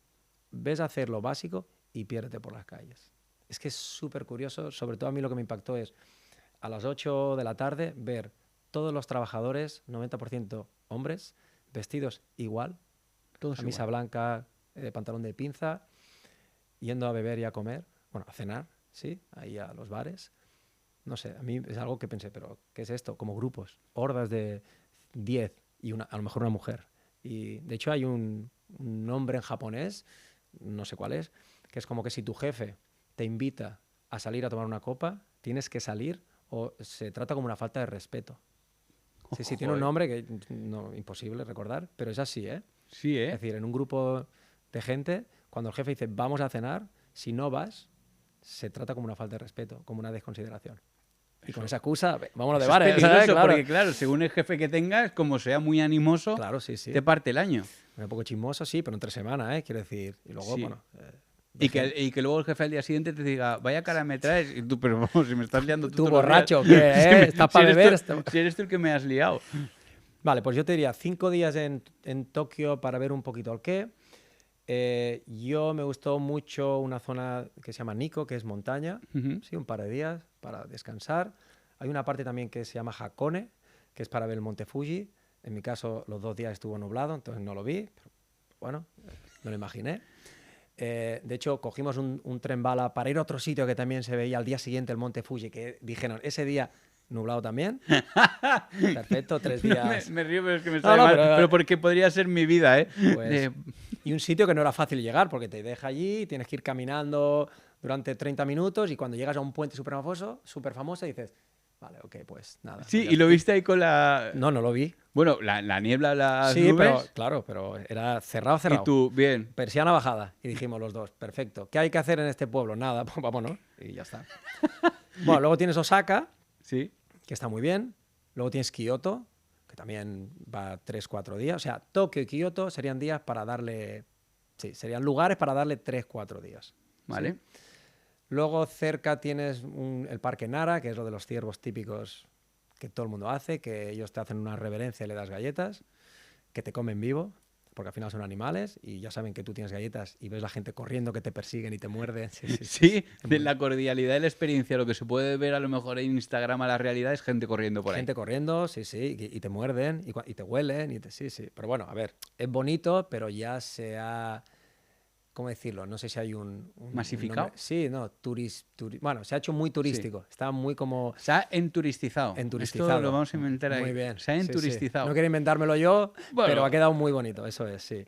Ves a hacer lo básico y piérdete por las calles. Es que es súper curioso, sobre todo a mí lo que me impactó es a las 8 de la tarde ver todos los trabajadores, 90% hombres, vestidos igual, Todos camisa igual. blanca, pantalón de pinza, yendo a beber y a comer, bueno, a cenar, ¿sí? Ahí a los bares. No sé, a mí es algo que pensé, pero ¿qué es esto? Como grupos, hordas de 10 y a lo mejor una mujer. Y de hecho hay un nombre en japonés, no sé cuál es, que es como que si tu jefe te invita a salir a tomar una copa, tienes que salir o se trata como una falta de respeto. Sí, tiene un Joder. nombre que no, imposible recordar, pero es así, ¿eh? Sí, Es ¿eh? decir, en un grupo de gente, cuando el jefe dice vamos a cenar, si no vas, se trata como una falta de respeto, como una desconsideración. Y con esa excusa, vámonos de Eso es bares, peligroso ¿sabes? Claro. porque, claro, según el jefe que tengas, como sea muy animoso, Claro, sí. te parte el año. Un poco chismoso, sí, pero entre semana, ¿eh? Quiero decir. Y luego, Sí. bueno. Y que luego el jefe al día siguiente te diga, vaya cara me traes. Y tú, pero vamos, si me estás liando tú Tú todos los borracho, días. ¿qué? Si me- ¿Estás si para eres beber? tú- Si eres tú el que me has liado. Vale, pues yo te diría 5 días en Tokio para ver un poquito el qué. Yo me gustó mucho una zona que se llama Nikko, que es montaña. Ujú. Sí, un par de días para descansar. Hay una parte también que se llama Hakone, que es para ver el monte Fuji. En mi caso, los 2 días estuvo nublado, entonces no lo vi. Pero, bueno, me lo imaginé. De hecho, cogimos un tren bala para ir a otro sitio que también se veía al día siguiente el monte Fuji, que dijeron, ese día nublado también. Perfecto, 3 días. Me río, pero es que me No, sale no, mal. pero- Pero porque podría ser mi vida, ¿eh? Pues, y un sitio que no era fácil llegar porque te deja allí, tienes que ir caminando durante 30 minutos y cuando llegas a un puente súper famoso dices, vale, ok, pues nada. Sí, pues ya y lo estoy. viste ahí con la... No, no lo vi. Bueno, la niebla, las Sí, pero nubes. claro, pero era cerrado. Y tú, bien. Persiana bajada. Y dijimos los dos, perfecto. ¿Qué hay que hacer en este pueblo? Nada, pues vámonos. Y ya está. Bueno, luego tienes Osaka, Sí. que está muy bien. Luego tienes Kioto, que también va 3-4 días. O sea, Tokio y Kioto serían días para darle... Sí, serían lugares para darle 3-4 días. Vale. ¿sí? Luego cerca tienes el Parque Nara, que es lo de los ciervos típicos que todo el mundo hace, que ellos te hacen una reverencia y le das galletas, que te comen vivo, porque al final son animales y ya saben que tú tienes galletas y ves la gente corriendo que te persiguen y te muerden. Sí, de la cordialidad de la experiencia, lo que se puede ver a lo mejor en Instagram a la realidad es gente corriendo por ahí. Gente corriendo, sí, y te muerden y te huelen, sí. Pero bueno, a ver, es bonito, pero ya se ha... ¿Cómo decirlo? No sé si hay un ¿Masificado? nombre. Sí, no, bueno, se ha hecho muy turístico. Está muy como... Se ha enturistizado. Enturistizado. Esto lo vamos a inventar ahí. Muy bien. Se ha sí. enturistizado. No quiero inventármelo yo, Bueno. pero ha quedado muy bonito, eso es, sí.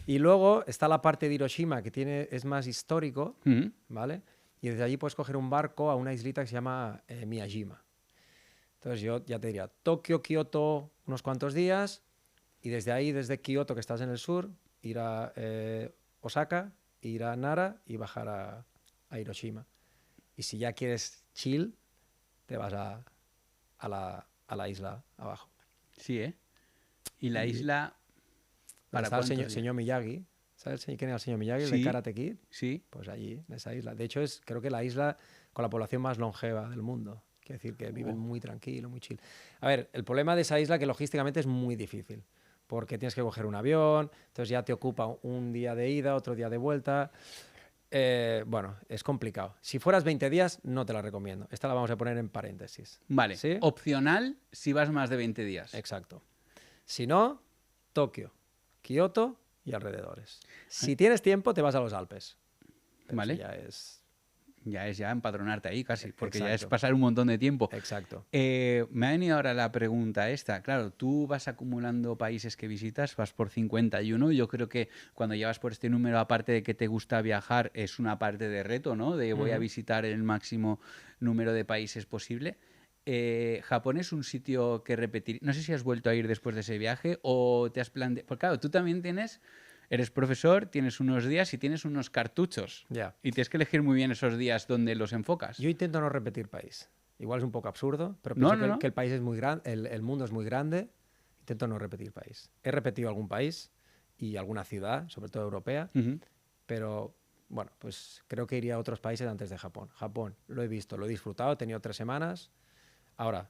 Y luego está la parte de Hiroshima, que es más histórico, Mm. ¿vale? Y desde allí puedes coger un barco a una islita que se llama Miyajima. Entonces yo ya te diría, Tokio, Kioto, unos cuantos días, y desde ahí, desde Kioto, que estás en el sur, ir a Osaka, ir a Nara y bajar a Hiroshima. Y si ya quieres chill, te vas a la isla abajo. Sí, ¿eh? Y la Y- isla... Para está el cuántos días? señor Miyagi. ¿Sabes quién era el señor Miyagi? El Sí. de Karate Kid. Sí. Pues allí, en esa isla. De hecho, creo que la isla con la población más longeva del mundo. Quiere decir que viven muy tranquilo, muy chill. A ver, el problema de esa isla es que logísticamente es muy difícil. Porque tienes que coger un avión, entonces ya te ocupa un día de ida, otro día de vuelta. Bueno, es complicado. Si fueras 20 días, no te la recomiendo. Esta la vamos a poner en paréntesis. Vale. ¿Sí? Opcional si vas más de 20 días. Exacto. Si no, Tokio. Kioto y alrededores. Si tienes tiempo, te vas a los Alpes. Pero Vale. eso ya es... Ya empadronarte ahí casi, porque ya es Exacto. pasar un montón de tiempo. Exacto. Me ha venido ahora la pregunta esta. Claro, tú vas acumulando países que visitas, vas por 51. Yo creo que cuando llevas por este número, aparte de que te gusta viajar, es una parte de reto, ¿no? De voy a visitar el máximo número de países posible. Japón es un sitio que repetir. No sé si has vuelto a ir después de ese viaje o te has planteado. Porque claro, tú también eres profesor, tienes unos días y tienes unos cartuchos. Ya. Y tienes que elegir muy bien esos días donde los enfocas. Yo intento no repetir país. Igual es un poco absurdo, pero No, pienso no. que el país es muy grande, el mundo es muy grande. Intento no repetir país. He repetido algún país y alguna ciudad, sobre todo europea, Ujú. pero bueno, pues creo que iría a otros países antes de Japón. Japón lo he visto, lo he disfrutado, he tenido 3 semanas. Ahora,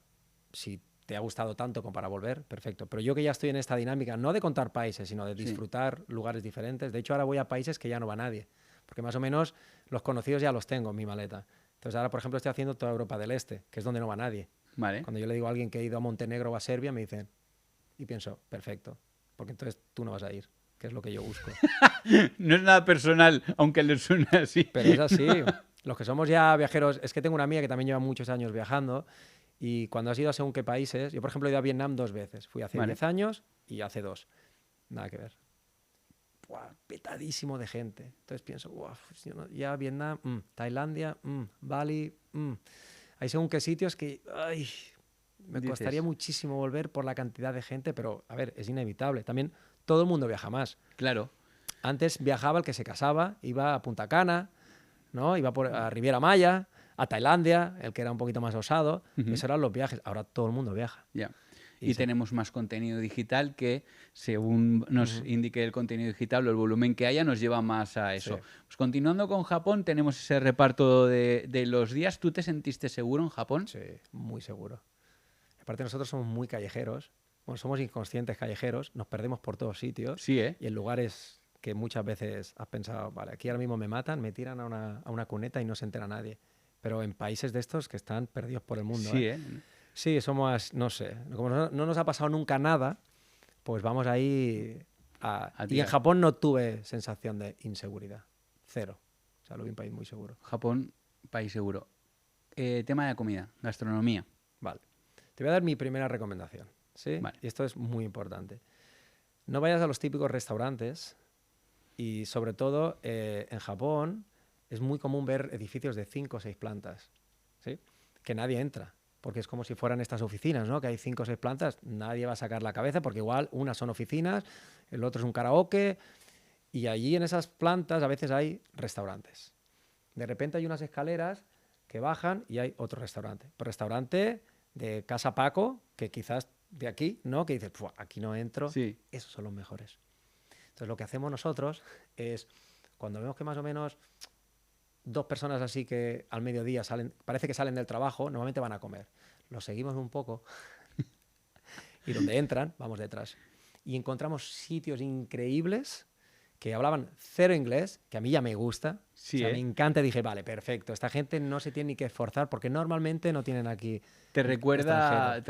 si te ha gustado tanto como para volver, perfecto. Pero yo que ya estoy en esta dinámica, no de contar países, sino de disfrutar lugares diferentes. De hecho, ahora voy a países que ya no va nadie, porque más o menos los conocidos ya los tengo en mi maleta. Entonces ahora, por ejemplo, estoy haciendo toda Europa del Este, que es donde no va nadie. Vale. Cuando yo le digo a alguien que he ido a Montenegro o a Serbia, me dicen, y pienso, perfecto, porque entonces tú no vas a ir, que es lo que yo busco. No es nada personal, aunque le suene así. Pero es así. Los que somos ya viajeros, es que tengo una amiga que también lleva muchos años viajando y cuando has ido a según qué países, yo por ejemplo he ido a Vietnam 2 veces, fui hace 10 años y hace 2, nada que ver. Buah, petadísimo de gente. Entonces pienso, wow, ya Vietnam, Tailandia, Bali, hay según qué sitios que me costaría muchísimo volver por la cantidad de gente, pero a ver, es inevitable. También todo el mundo viaja más. Claro. Antes viajaba el que se casaba, iba a Punta Cana, ¿no? Iba a Riviera Maya, a Tailandia, el que era un poquito más osado. Esos eran los viajes. Ahora todo el mundo viaja. Ya. Y tenemos más contenido digital que, según nos indique el contenido digital o el volumen que haya, nos lleva más a eso. Sí. Pues continuando con Japón, tenemos ese reparto de los días. ¿Tú te sentiste seguro en Japón? Sí, muy seguro. Aparte nosotros somos muy callejeros. Bueno, somos inconscientes callejeros. Nos perdemos por todos sitios. Sí, ¿eh? Y en lugares que muchas veces has pensado, vale, aquí ahora mismo me matan, me tiran a una cuneta y no se entera nadie. Pero en países de estos que están perdidos por el mundo. Sí, ¿eh? Sí, somos, no sé, como no nos ha pasado nunca nada, pues vamos ahí y en Japón no tuve sensación de inseguridad, 0. O sea, lo vi un país muy seguro. Japón, país seguro. Tema de comida, gastronomía. Vale. Te voy a dar mi primera recomendación, ¿sí? Vale. Y esto es muy importante. No vayas a los típicos restaurantes y sobre todo en Japón es muy común ver edificios de 5 o 6 plantas, ¿sí? Que nadie entra. Porque es como si fueran estas oficinas, ¿no? Que hay 5 o 6 plantas, nadie va a sacar la cabeza porque igual unas son oficinas, el otro es un karaoke y allí en esas plantas a veces hay restaurantes. De repente hay unas escaleras que bajan y hay otro restaurante. Pero restaurante de Casa Paco, que quizás de aquí, ¿no? Que dices, aquí no entro, Sí. Esos son los mejores. Entonces lo que hacemos nosotros es, cuando vemos que más o menos 2 personas así que al mediodía parece que salen del trabajo, normalmente van a comer. Los seguimos un poco y donde entran, vamos detrás. Y encontramos sitios increíbles que hablaban 0 inglés, que a mí ya me gusta. Sí, o sea, me encanta. Dije, vale, perfecto. Esta gente no se tiene ni que esforzar porque normalmente no tienen aquí. Te recuerda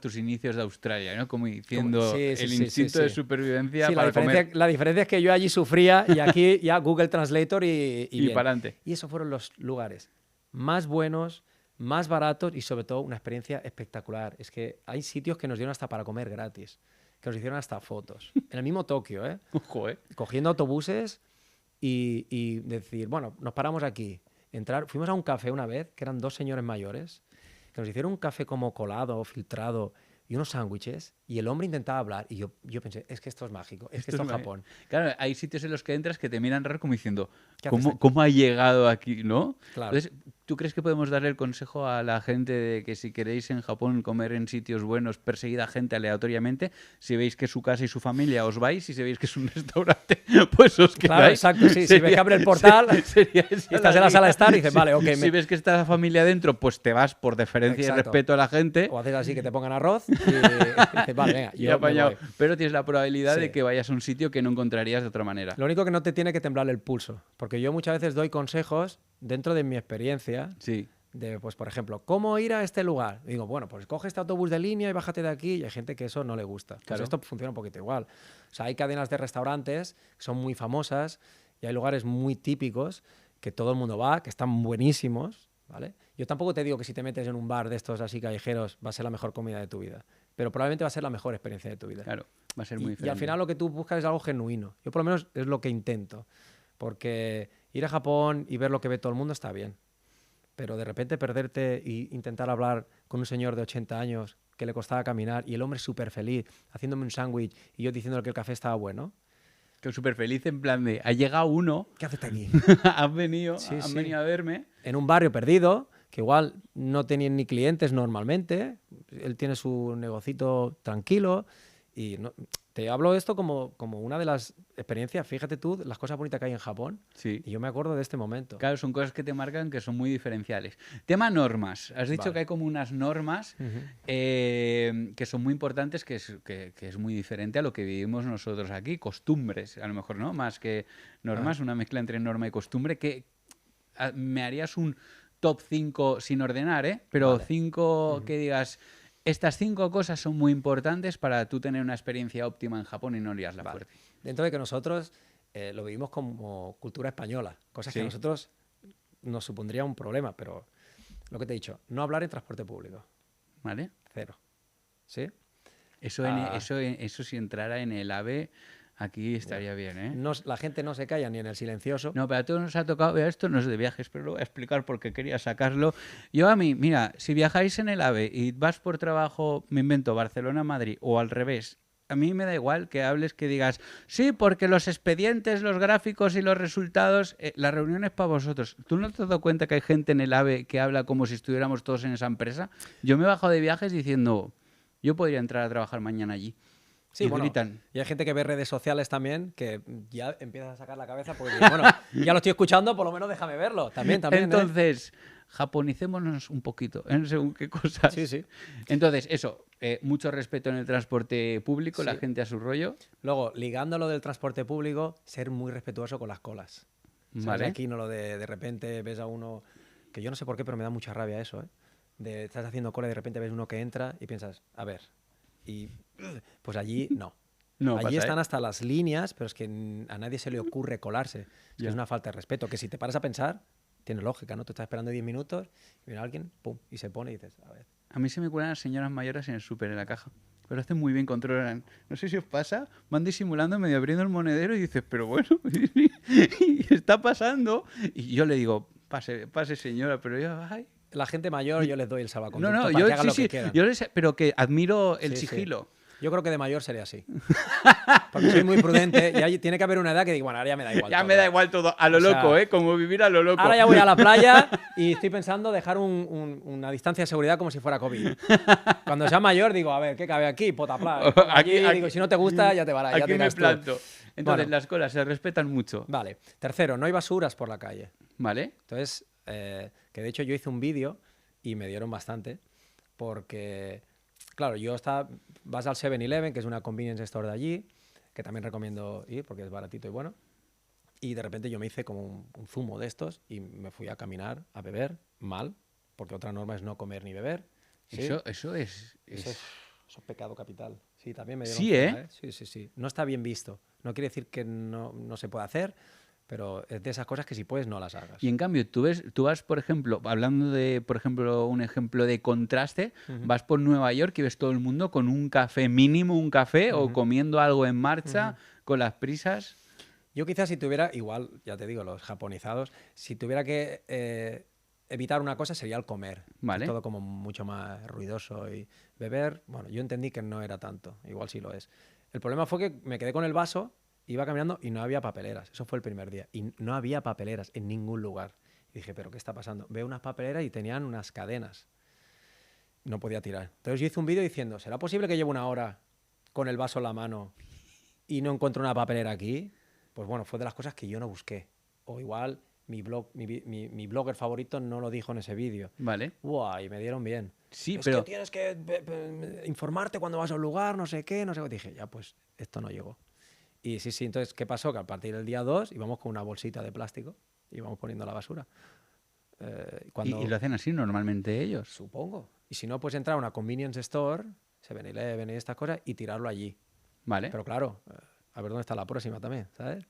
tus inicios de Australia, ¿no? Como diciendo el instinto de supervivencia para comer. La diferencia es que yo allí sufría y aquí ya Google Translator y para adelante. Y esos fueron los lugares más buenos, más baratos y sobre todo una experiencia espectacular. Es que hay sitios que nos dieron hasta para comer gratis, que nos hicieron hasta fotos. En el mismo Tokio, ¿eh? Ojo, ¿eh? Cogiendo autobuses y decir, bueno, nos paramos aquí. Fuimos a un café una vez, que eran 2 señores mayores, que nos hicieron un café como colado, filtrado y unos sándwiches, y el hombre intentaba hablar, y yo pensé, es que esto es mágico, es que esto es Japón. Claro, hay sitios en los que entras que te miran raro como diciendo, ¿Cómo ha llegado aquí, no? Claro. Entonces, ¿tú crees que podemos darle el consejo a la gente de que si queréis en Japón comer en sitios buenos, perseguid a gente aleatoriamente, si veis que es su casa y su familia os vais, y si veis que es un restaurante, pues os quedáis? Claro, exacto, sí. Si ves que abre el portal y estás en la sala de estar y dices, vale, ok. Si ves que está la familia dentro, pues te vas por deferencia y respeto a la gente. O haces así, que te pongan arroz y dices, vale, venga, yo me voy. Pero tienes la probabilidad de que vayas a un sitio que no encontrarías de otra manera. Lo único que no te tiene que temblar el pulso, porque yo muchas veces doy consejos dentro de mi experiencia, sí, pues por ejemplo, ¿cómo ir a este lugar? Y digo, bueno, pues coge este autobús de línea y bájate de aquí. Y hay gente que eso no le gusta. Pues Claro. esto funciona un poquito igual. O sea, hay cadenas de restaurantes que son muy famosas y hay lugares muy típicos que todo el mundo va, que están buenísimos, ¿vale? Yo tampoco te digo que si te metes en un bar de estos así callejeros va a ser la mejor comida de tu vida, pero probablemente va a ser la mejor experiencia de tu vida. Claro, va a ser muy Y diferente. al final lo que tú buscas es algo genuino. Yo por lo menos es lo que intento, porque ir a Japón y ver lo que ve todo el mundo está bien, pero de repente perderte e intentar hablar con un señor de 80 años que le costaba caminar y el hombre súper feliz haciéndome un sándwich y yo diciéndole que el café estaba bueno. Que súper feliz en plan de, ha llegado uno, ¿Qué haces aquí? han venido Sí. a verme. En un barrio perdido, que igual no tenían ni clientes normalmente, él tiene su negocito tranquilo y te hablo esto como una de las experiencias, fíjate tú, las cosas bonitas que hay en Japón, Sí. y yo me acuerdo de este momento. Claro, son cosas que te marcan que son muy diferenciales. Tema normas. Has dicho Vale. que hay como unas normas que son muy importantes, que es muy diferente a lo que vivimos nosotros aquí. Costumbres, a lo mejor, ¿no? Más que normas, una mezcla entre norma y costumbre. Que me harías un top 5 sin ordenar, ¿eh? Pero Vale. 5 que digas... Estas 5 cosas son muy importantes para tú tener una experiencia óptima en Japón y no liarla fuerte. Dentro de que nosotros lo vivimos como cultura española, cosas que a Sí. nosotros nos supondría un problema, pero lo que te he dicho, no hablar en transporte público, ¿Vale? 0. ¿Sí? Eso si entrara en el AVE, aquí estaría bien, ¿eh? La gente no se calla ni en el silencioso. No, pero a todos nos ha tocado, vea, esto no es de viajes, pero lo voy a explicar porque quería sacarlo. Yo a mí, mira, si viajáis en el AVE y vas por trabajo, me invento, Barcelona-Madrid o al revés, a mí me da igual que hables, que digas, sí, porque los expedientes, los gráficos y los resultados, la reunión es para vosotros. ¿Tú no te has dado cuenta que hay gente en el AVE que habla como si estuviéramos todos en esa empresa? Yo me he bajado de viajes diciendo, yo podría entrar a trabajar mañana allí. Sí, Y bueno, gritan. y hay gente que ve redes sociales también que ya empieza a sacar la cabeza porque dice, bueno, ya lo estoy escuchando, por lo menos déjame verlo. También, ¿eh? Entonces, japonicémonos un poquito, en según qué cosas. Sí, sí. Entonces, eso, mucho respeto en el transporte público, Sí. la gente a su rollo. Luego, ligando lo del transporte público, ser muy respetuoso con las colas. ¿Sabes? Vale. Aquí no lo de repente ves a uno, que yo no sé por qué, pero me da mucha rabia eso, ¿eh? Estás haciendo cola y de repente ves uno que entra y piensas, a ver, y pues allí no. No allí pasa, están hasta las líneas, pero es que a nadie se le ocurre colarse. Es que Ya. es una falta de respeto, que si te paras a pensar, tiene lógica, ¿no? Tú estás esperando 10 minutos y viene alguien, pum, y se pone y dices, a ver. A mí se me cuelan las señoras mayores en el súper, en la caja. Pero hacen muy bien, controlan. No sé si os pasa, van disimulando, medio abriendo el monedero y dices, pero bueno, y está pasando. Y yo le digo, pase señora, pero yo, ay. La gente mayor yo les doy el No, salvaconducto no, para yo que hagan sí, lo que sí, quieran. pero que admiro el Sí, sí. sigilo. Yo creo que de mayor sería así. Porque soy muy prudente y tiene que haber una edad que digo, bueno, ahora ya me da igual. Ya todo. me da igual todo, a lo O sea, loco, ¿eh? Como vivir a lo loco. Ahora ya voy a la playa y estoy pensando dejar una distancia de seguridad como si fuera COVID. Cuando sea mayor digo, a ver, ¿qué cabe aquí? Potapla. Allí Aquí- digo, si no te gusta, ya te varás. Ya Aquí me tiras tú. planto. Entonces, Bueno. las colas se respetan mucho. Vale. Tercero, no hay basuras por la calle. ¿Vale? Entonces, que de hecho yo hice un vídeo y me dieron bastante porque, claro, vas al 7-Eleven, que es una convenience store de allí, que también recomiendo ir porque es baratito y bueno, y de repente yo me hice como un zumo de estos y me fui a caminar, a beber, mal, porque otra norma es no comer ni beber. ¿sí? Eso es... Eso es pecado capital. Sí, también me dieron Sí, cera, ¿eh? Sí, sí, sí. No está bien visto. No quiere decir que no se pueda hacer, pero es de esas cosas que si puedes no las hagas. Y en cambio, tú vas, por ejemplo, hablando de, por ejemplo, un ejemplo de contraste, vas por Nueva York y ves todo el mundo con un café, mínimo un café, o comiendo algo en marcha, con las prisas. Yo quizás si tuviera, igual, ya te digo, los japonizados, si tuviera que evitar una cosa sería el comer. Vale. Es todo como mucho más ruidoso y beber, bueno, yo entendí que no era tanto, igual sí lo es. El problema fue que me quedé con el vaso, iba caminando y no había papeleras. Eso fue el primer día. Y no había papeleras en ningún lugar. Y dije, ¿pero qué está pasando? Veo unas papeleras y tenían unas cadenas. No podía tirar. Entonces yo hice un vídeo diciendo, ¿será posible que lleve una hora con el vaso en la mano y no encuentro una papelera aquí? Pues bueno, fue de las cosas que yo no busqué. O igual mi blogger favorito no lo dijo en ese vídeo. Vale. ¡Guau! Y me dieron bien. Sí, es pero... que tienes que informarte cuando vas a un lugar, no sé qué, no sé qué. Dije, ya, pues esto no llegó. Y sí, entonces, ¿qué pasó? Que a partir del día 2 íbamos con una bolsita de plástico y íbamos poniendo la basura. Y lo hacen así normalmente ellos. Supongo. Y si no, pues entrar a una convenience store, 7-Eleven y estas cosas, y tirarlo allí. Vale. Pero claro, a ver dónde está la próxima también, ¿sabes?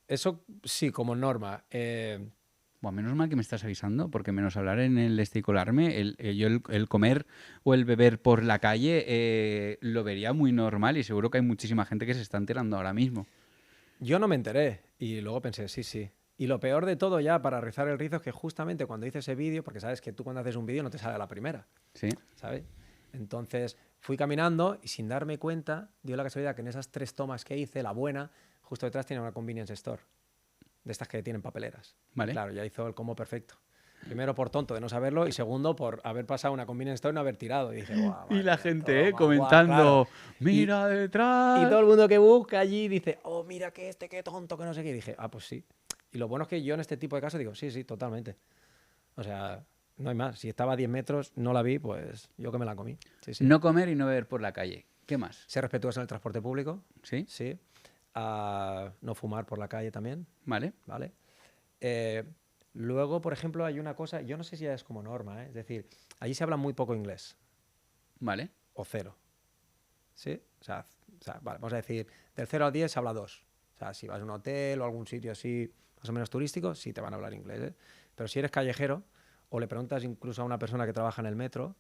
Eso sí, como norma. Bueno, menos mal que me estás avisando, porque menos hablar en el este y colarme, yo el comer o el beber por la calle lo vería muy normal y seguro que hay muchísima gente que se está enterando ahora mismo. Yo no me enteré y luego pensé, sí, sí. Y lo peor de todo ya para rizar el rizo es que justamente cuando hice ese vídeo, porque sabes que tú cuando haces un vídeo no te sale a la primera, Sí. ¿sabes? Entonces fui caminando y sin darme cuenta, dio la casualidad que en esas 3 tomas que hice, la buena, justo detrás tiene una convenience store, de estas que tienen papeleras. Vale. Claro, ya hizo el combo perfecto. Primero por tonto de no saberlo y segundo por haber pasado una convenience store y no haber tirado. Y dije, guau, Y la vaya, gente toma, comentando, guau, claro. mira detrás. Y todo el mundo que busca allí dice, oh, mira que qué tonto, que no sé qué. Y dije, ah, pues sí. Y lo bueno es que yo en este tipo de casos digo, sí, sí, totalmente. O sea, no hay más. Si estaba a 10 metros, no la vi, pues yo que me la comí. Sí, sí. No comer y no beber por la calle. ¿Qué más? Ser respetuoso en el transporte público. ¿Sí? Sí. No fumar por la calle también. Vale. ¿Vale? Luego, por ejemplo, hay una cosa, yo no sé si ya es como norma, ¿eh? Es decir, allí se habla muy poco inglés. Vale. O 0. ¿Sí? O sea, vale, vamos a decir, del 0 al 10 se habla 2. O sea, si vas a un hotel o algún sitio así más o menos turístico, sí te van a hablar inglés, ¿eh? Pero si eres callejero o le preguntas incluso a una persona que trabaja en el metro,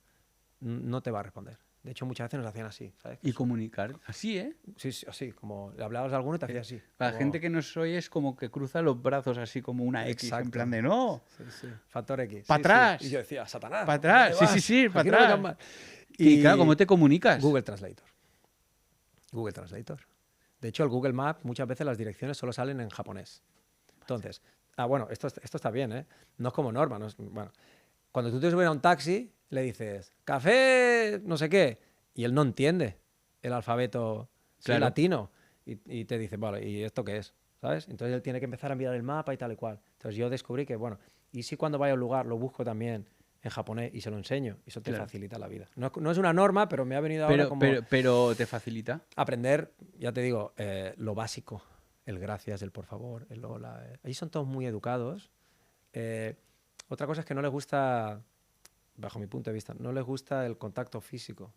no te va a responder. De hecho, muchas veces nos hacían así, ¿sabes? Y comunicar. Así, ¿eh? Sí, sí, así, como le hablabas a alguno y te hacía así. Para la como... gente que nos oye es como que cruza los brazos así como una X, Exacto. en plan de no. Sí, sí. Factor X. ¡Para sí, atrás! Sí. Y yo decía, Satanás. ¡Para atrás! ¿dónde Sí, vas? sí, Aquí para no me atrás. llamas. Y claro, ¿cómo te comunicas? Google Translator. Google Translator. De hecho, el Google Maps, muchas veces las direcciones solo salen en japonés. Entonces, bueno, esto está bien, ¿eh? No es como norma. No es, bueno, cuando tú te subes a un taxi, le dices, café, no sé qué, y él no entiende el alfabeto Claro. latino. Y te dice, vale, ¿y esto qué es? ¿Sabes? Entonces él tiene que empezar a mirar el mapa y tal y cual. Entonces yo descubrí que, bueno, y si cuando vaya a un lugar lo busco también en japonés y se lo enseño, y eso te Claro. facilita la vida. No es una norma, pero me ha venido ahora como Pero te facilita. aprender, ya te digo, lo básico. El gracias, el por favor, el hola. Ahí son todos muy educados. Otra cosa es que no les gusta, bajo mi punto de vista, no les gusta el contacto físico.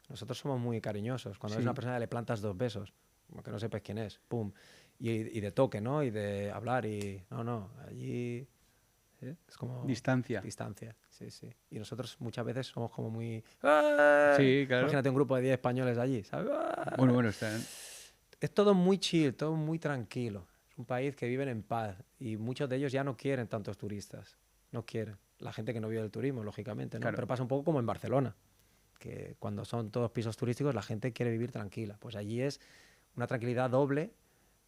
Nosotros somos muy cariñosos. Cuando Sí. ves a una persona le plantas 2 besos, aunque no sepas quién es, pum. Y de toque, ¿no? Y de hablar y... No, allí... ¿sí? Es como... Distancia. Distancia, sí, sí. Y nosotros muchas veces somos como muy... ¡Ah! Sí, claro. Imagínate un grupo de 10 españoles allí, ¿sabes? ¡Ah! Bueno, está... Es todo muy chill, todo muy tranquilo. Es un país que viven en paz y muchos de ellos ya no quieren tantos turistas. No quieren. La gente que no vive del turismo, lógicamente, ¿no? Claro. Pero pasa un poco como en Barcelona, que cuando son todos pisos turísticos la gente quiere vivir tranquila. Pues allí es una tranquilidad doble,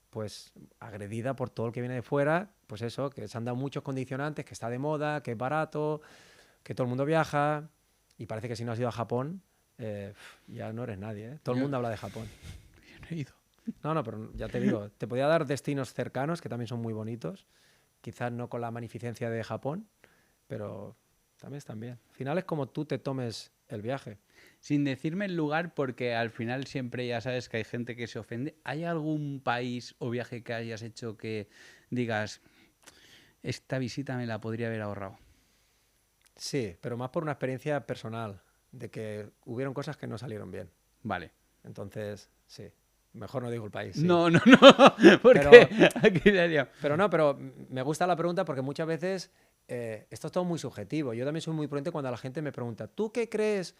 pues agredida por todo el que viene de fuera, pues eso, que se han dado muchos condicionantes, que está de moda, que es barato, que todo el mundo viaja y parece que si no has ido a Japón ya no eres nadie, ¿eh? Todo el Yo- mundo habla de Japón. Yo no he ido. No, pero ya te digo, te podía dar destinos cercanos que también son muy bonitos, quizás no con la magnificencia de Japón, pero también están bien. Al final es como tú te tomes el viaje. Sin decirme el lugar, porque al final siempre ya sabes que hay gente que se ofende. ¿Hay algún país o viaje que hayas hecho que digas, esta visita me la podría haber ahorrado? Sí, pero más por una experiencia personal, de que hubieron cosas que no salieron bien. Vale. Entonces, sí, mejor no digo el país. Sí. No, porque Pero- aquí sería... Pero me gusta la pregunta porque muchas veces esto es todo muy subjetivo. Yo también soy muy prudente cuando la gente me pregunta, ¿tú qué crees?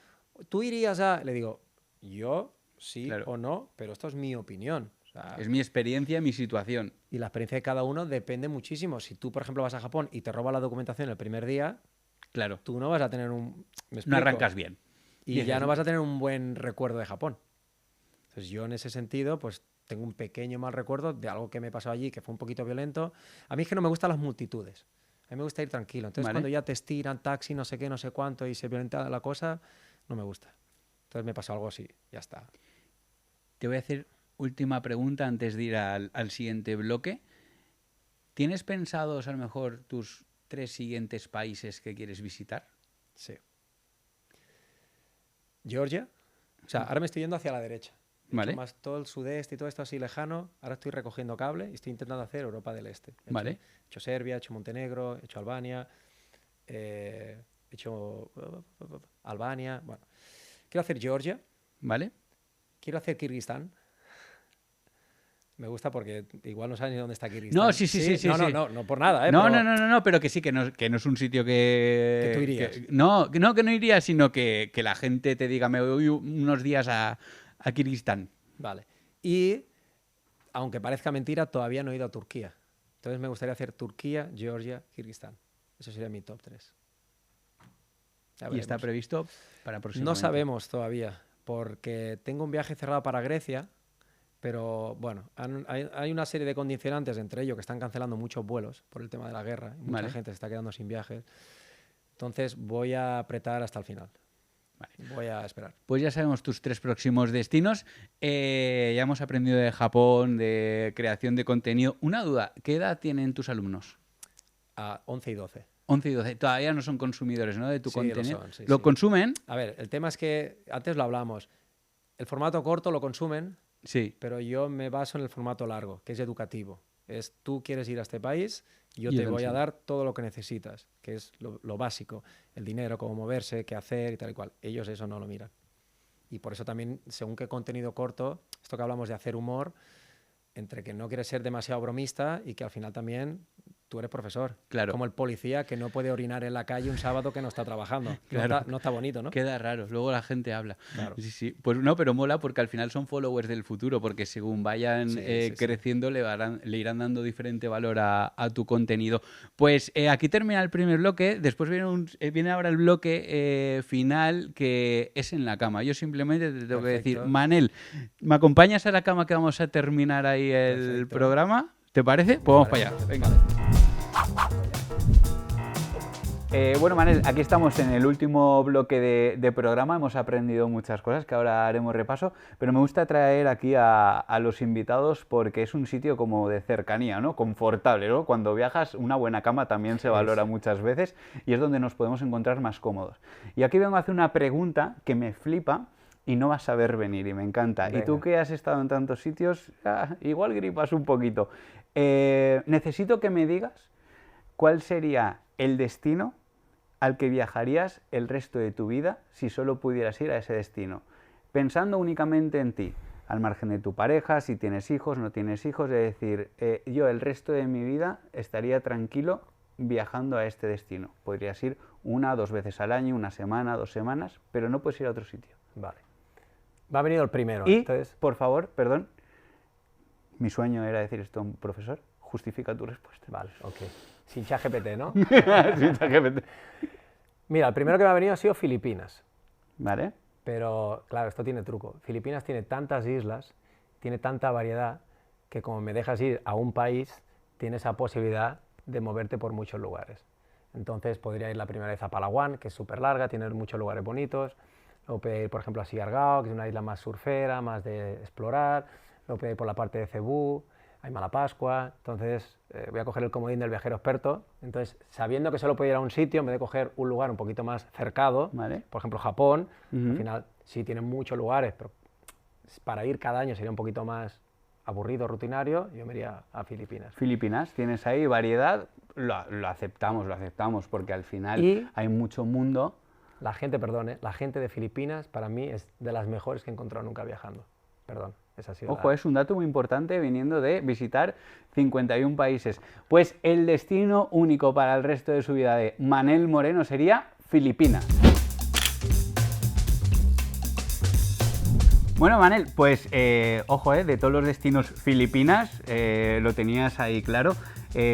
¿Tú irías a...? Le digo, yo sí Claro. o no, pero esto es mi opinión. O sea, Es mi experiencia, mi situación. y la experiencia de cada uno depende muchísimo. Si tú, por ejemplo, vas a Japón y te roban la documentación el primer día, Claro. tú no vas a tener un... ¿me No explico? arrancas bien. Y Dices, ya no vas a tener un buen recuerdo de Japón. Entonces yo en ese sentido, pues tengo un pequeño mal recuerdo de algo que me pasó allí, que fue un poquito violento. A mí es que no me gustan las multitudes. A mí me gusta ir tranquilo. Entonces Vale. cuando ya te estiran, taxi, no sé qué, no sé cuánto, y se violenta la cosa, no me gusta. Entonces me pasó algo así, ya está. Te voy a hacer última pregunta antes de ir al siguiente bloque. ¿Tienes pensados a lo mejor tus 3 siguientes países que quieres visitar? Sí. Georgia. O sea, ahora me estoy yendo hacia la derecha. He Vale. hecho más todo el sudeste y todo esto así lejano. Ahora estoy recogiendo cable y estoy intentando hacer Europa del Este. Vale. He hecho Serbia, he hecho Montenegro, he hecho Albania, he hecho Albania. Bueno, quiero hacer Georgia, ¿Vale? quiero hacer Kirguistán. Me gusta porque igual no sabes ni dónde está Kirguistán. No, sí. No por nada, ¿eh? No, Pero no, pero que sí, que no es un sitio que... Que tú irías. que no irías, sino que la gente te diga, me voy unos días a Kirguistán. Vale. Y, aunque parezca mentira, todavía no he ido a Turquía. Entonces me gustaría hacer Turquía, Georgia, Kirguistán. Eso sería mi top 3. Y está previsto para próximamente. No sabemos todavía, porque tengo un viaje cerrado para Grecia, pero bueno, hay una serie de condicionantes, entre ellos que están cancelando muchos vuelos por el tema de la guerra. Y mucha Vale. gente se está quedando sin viajes. Entonces voy a apretar hasta el final. Vale. Voy a esperar. Pues ya sabemos tus 3 próximos destinos. Ya hemos aprendido de Japón, de creación de contenido. Una duda, ¿qué edad tienen tus alumnos? A 11 y 12. 11 y 12. Todavía no son consumidores, ¿no? De tu Sí, lo contenido. son, sí, ¿Lo sí. consumen? A ver, el tema es que antes lo hablamos. El formato corto lo consumen, Sí. pero yo me baso en el formato largo, que es educativo. Es tú quieres ir a este país, yo te voy a dar todo lo que necesitas, que es lo básico, el dinero, cómo moverse, qué hacer y tal y cual. Ellos eso no lo miran. Y por eso también, según qué contenido corto, esto que hablamos de hacer humor, entre que no quieres ser demasiado bromista y que al final también tú eres profesor. Claro. Como el policía que no puede orinar en la calle un sábado que no está trabajando. Claro. No está bonito, ¿no? Queda raro, luego la gente habla. Claro. Sí. Pues no, pero mola porque al final son followers del futuro, porque según vayan Sí. creciendo le irán dando diferente valor a tu contenido. Pues aquí termina el primer bloque, después viene ahora el bloque final, que es en la cama. Yo simplemente te tengo que decir, Perfecto. Manel, ¿me acompañas a la cama que vamos a terminar ahí el Perfecto. programa? ¿Te parece? Pues vamos para allá. Venga. Bueno, Manel, aquí estamos en el último bloque de programa. Hemos aprendido muchas cosas que ahora haremos repaso, pero me gusta traer aquí a los invitados porque es un sitio como de cercanía, ¿no? Confortable, ¿no? Cuando viajas, una buena cama también se valora muchas veces y es donde nos podemos encontrar más cómodos. Y aquí vengo a hacer una pregunta que me flipa y no vas a ver venir y me encanta. Venga. Y tú que has estado en tantos sitios, igual gripas un poquito. Necesito que me digas cuál sería el destino al que viajarías el resto de tu vida si solo pudieras ir a ese destino, pensando únicamente en ti, al margen de tu pareja, si tienes hijos, no tienes hijos, es decir, yo el resto de mi vida estaría tranquilo viajando a este destino. Podrías ir 1 o 2 veces al año, 1 semana, 2 semanas, pero no puedes ir a otro sitio. Vale. Va a venir el primero. Y, Entonces, por favor, perdón, mi sueño era decir esto a un profesor, justifica tu respuesta. vale, ok. Sin ChatGPT, ¿no? Sí, ChatGPT. Mira, el primero que me ha venido ha sido Filipinas. ¿Vale? Pero, claro, esto tiene truco. Filipinas tiene tantas islas, tiene tanta variedad, que como me dejas ir a un país, tienes esa posibilidad de moverte por muchos lugares. Entonces podría ir la primera vez a Palawan, que es súper larga, tiene muchos lugares bonitos. Luego puedo ir, por ejemplo, a Siargao, que es una isla más surfera, más de explorar. Luego puedo ir por la parte de Cebú, hay Malapascua. Entonces voy a coger el comodín del viajero experto. Entonces, sabiendo que solo puedo ir a un sitio, en vez de coger un lugar un poquito más cercado, Vale. por ejemplo, Japón, Ujú. al final sí tienen muchos lugares, pero para ir cada año sería un poquito más aburrido, rutinario, yo me iría a Filipinas. Filipinas, tienes ahí variedad, lo aceptamos, porque al final Y- hay mucho mundo. La gente, perdón, la gente de Filipinas para mí es de las mejores que he encontrado nunca viajando. Perdón, esa ha sido Ojo, es un dato muy importante viniendo de visitar 51 países. Pues el destino único para el resto de su vida de Manel Moreno sería Filipinas. Bueno, Manel, pues ojo, de todos los destinos Filipinas, lo tenías ahí claro.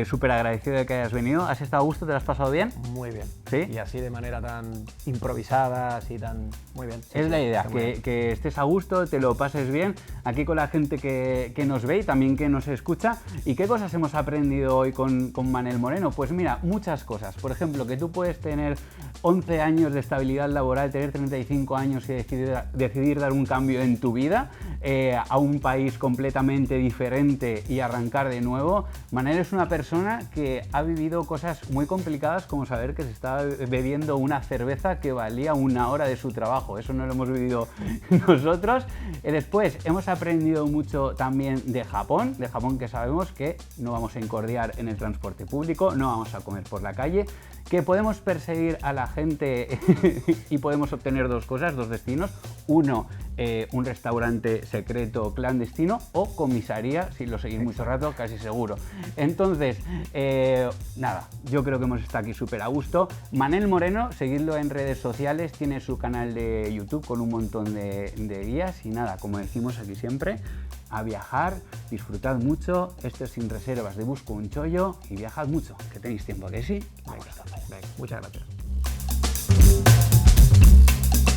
Súper agradecido de que hayas venido. ¿Has estado a gusto? ¿Te lo has pasado bien? Muy bien. ¿Sí? Y así de manera tan improvisada, así tan... Muy bien. Sí, Es sí, la idea, está muy bien. que estés a gusto, te lo pases bien, aquí con la gente que nos ve y también que nos escucha. ¿Y qué cosas hemos aprendido hoy con Manel Moreno? Pues mira, muchas cosas. Por ejemplo, que tú puedes tener 11 años de estabilidad laboral, tener 35 años y decidir dar un cambio en tu vida a un país completamente diferente y arrancar de nuevo. Manel es una persona que ha vivido cosas muy complicadas, como saber que se estaba bebiendo una cerveza que valía 1 hora de su trabajo. Eso no lo hemos vivido nosotros. Después hemos aprendido mucho también de Japón que sabemos que no vamos a incordiar en el transporte público, no vamos a comer por la calle, que podemos perseguir a la gente y podemos obtener 2 cosas, 2 destinos. Uno, un restaurante secreto clandestino, o comisaría, si lo seguís mucho rato, casi seguro. Entonces, nada, yo creo que hemos estado aquí súper a gusto. Manel Moreno, seguidlo en redes sociales, tiene su canal de YouTube con un montón de guías y nada, como decimos aquí siempre, a viajar, disfrutad mucho. Esto es Sin Reservas de Busco un Chollo y viajad mucho, que tenéis tiempo, ¿que sí? Venga, muchas gracias.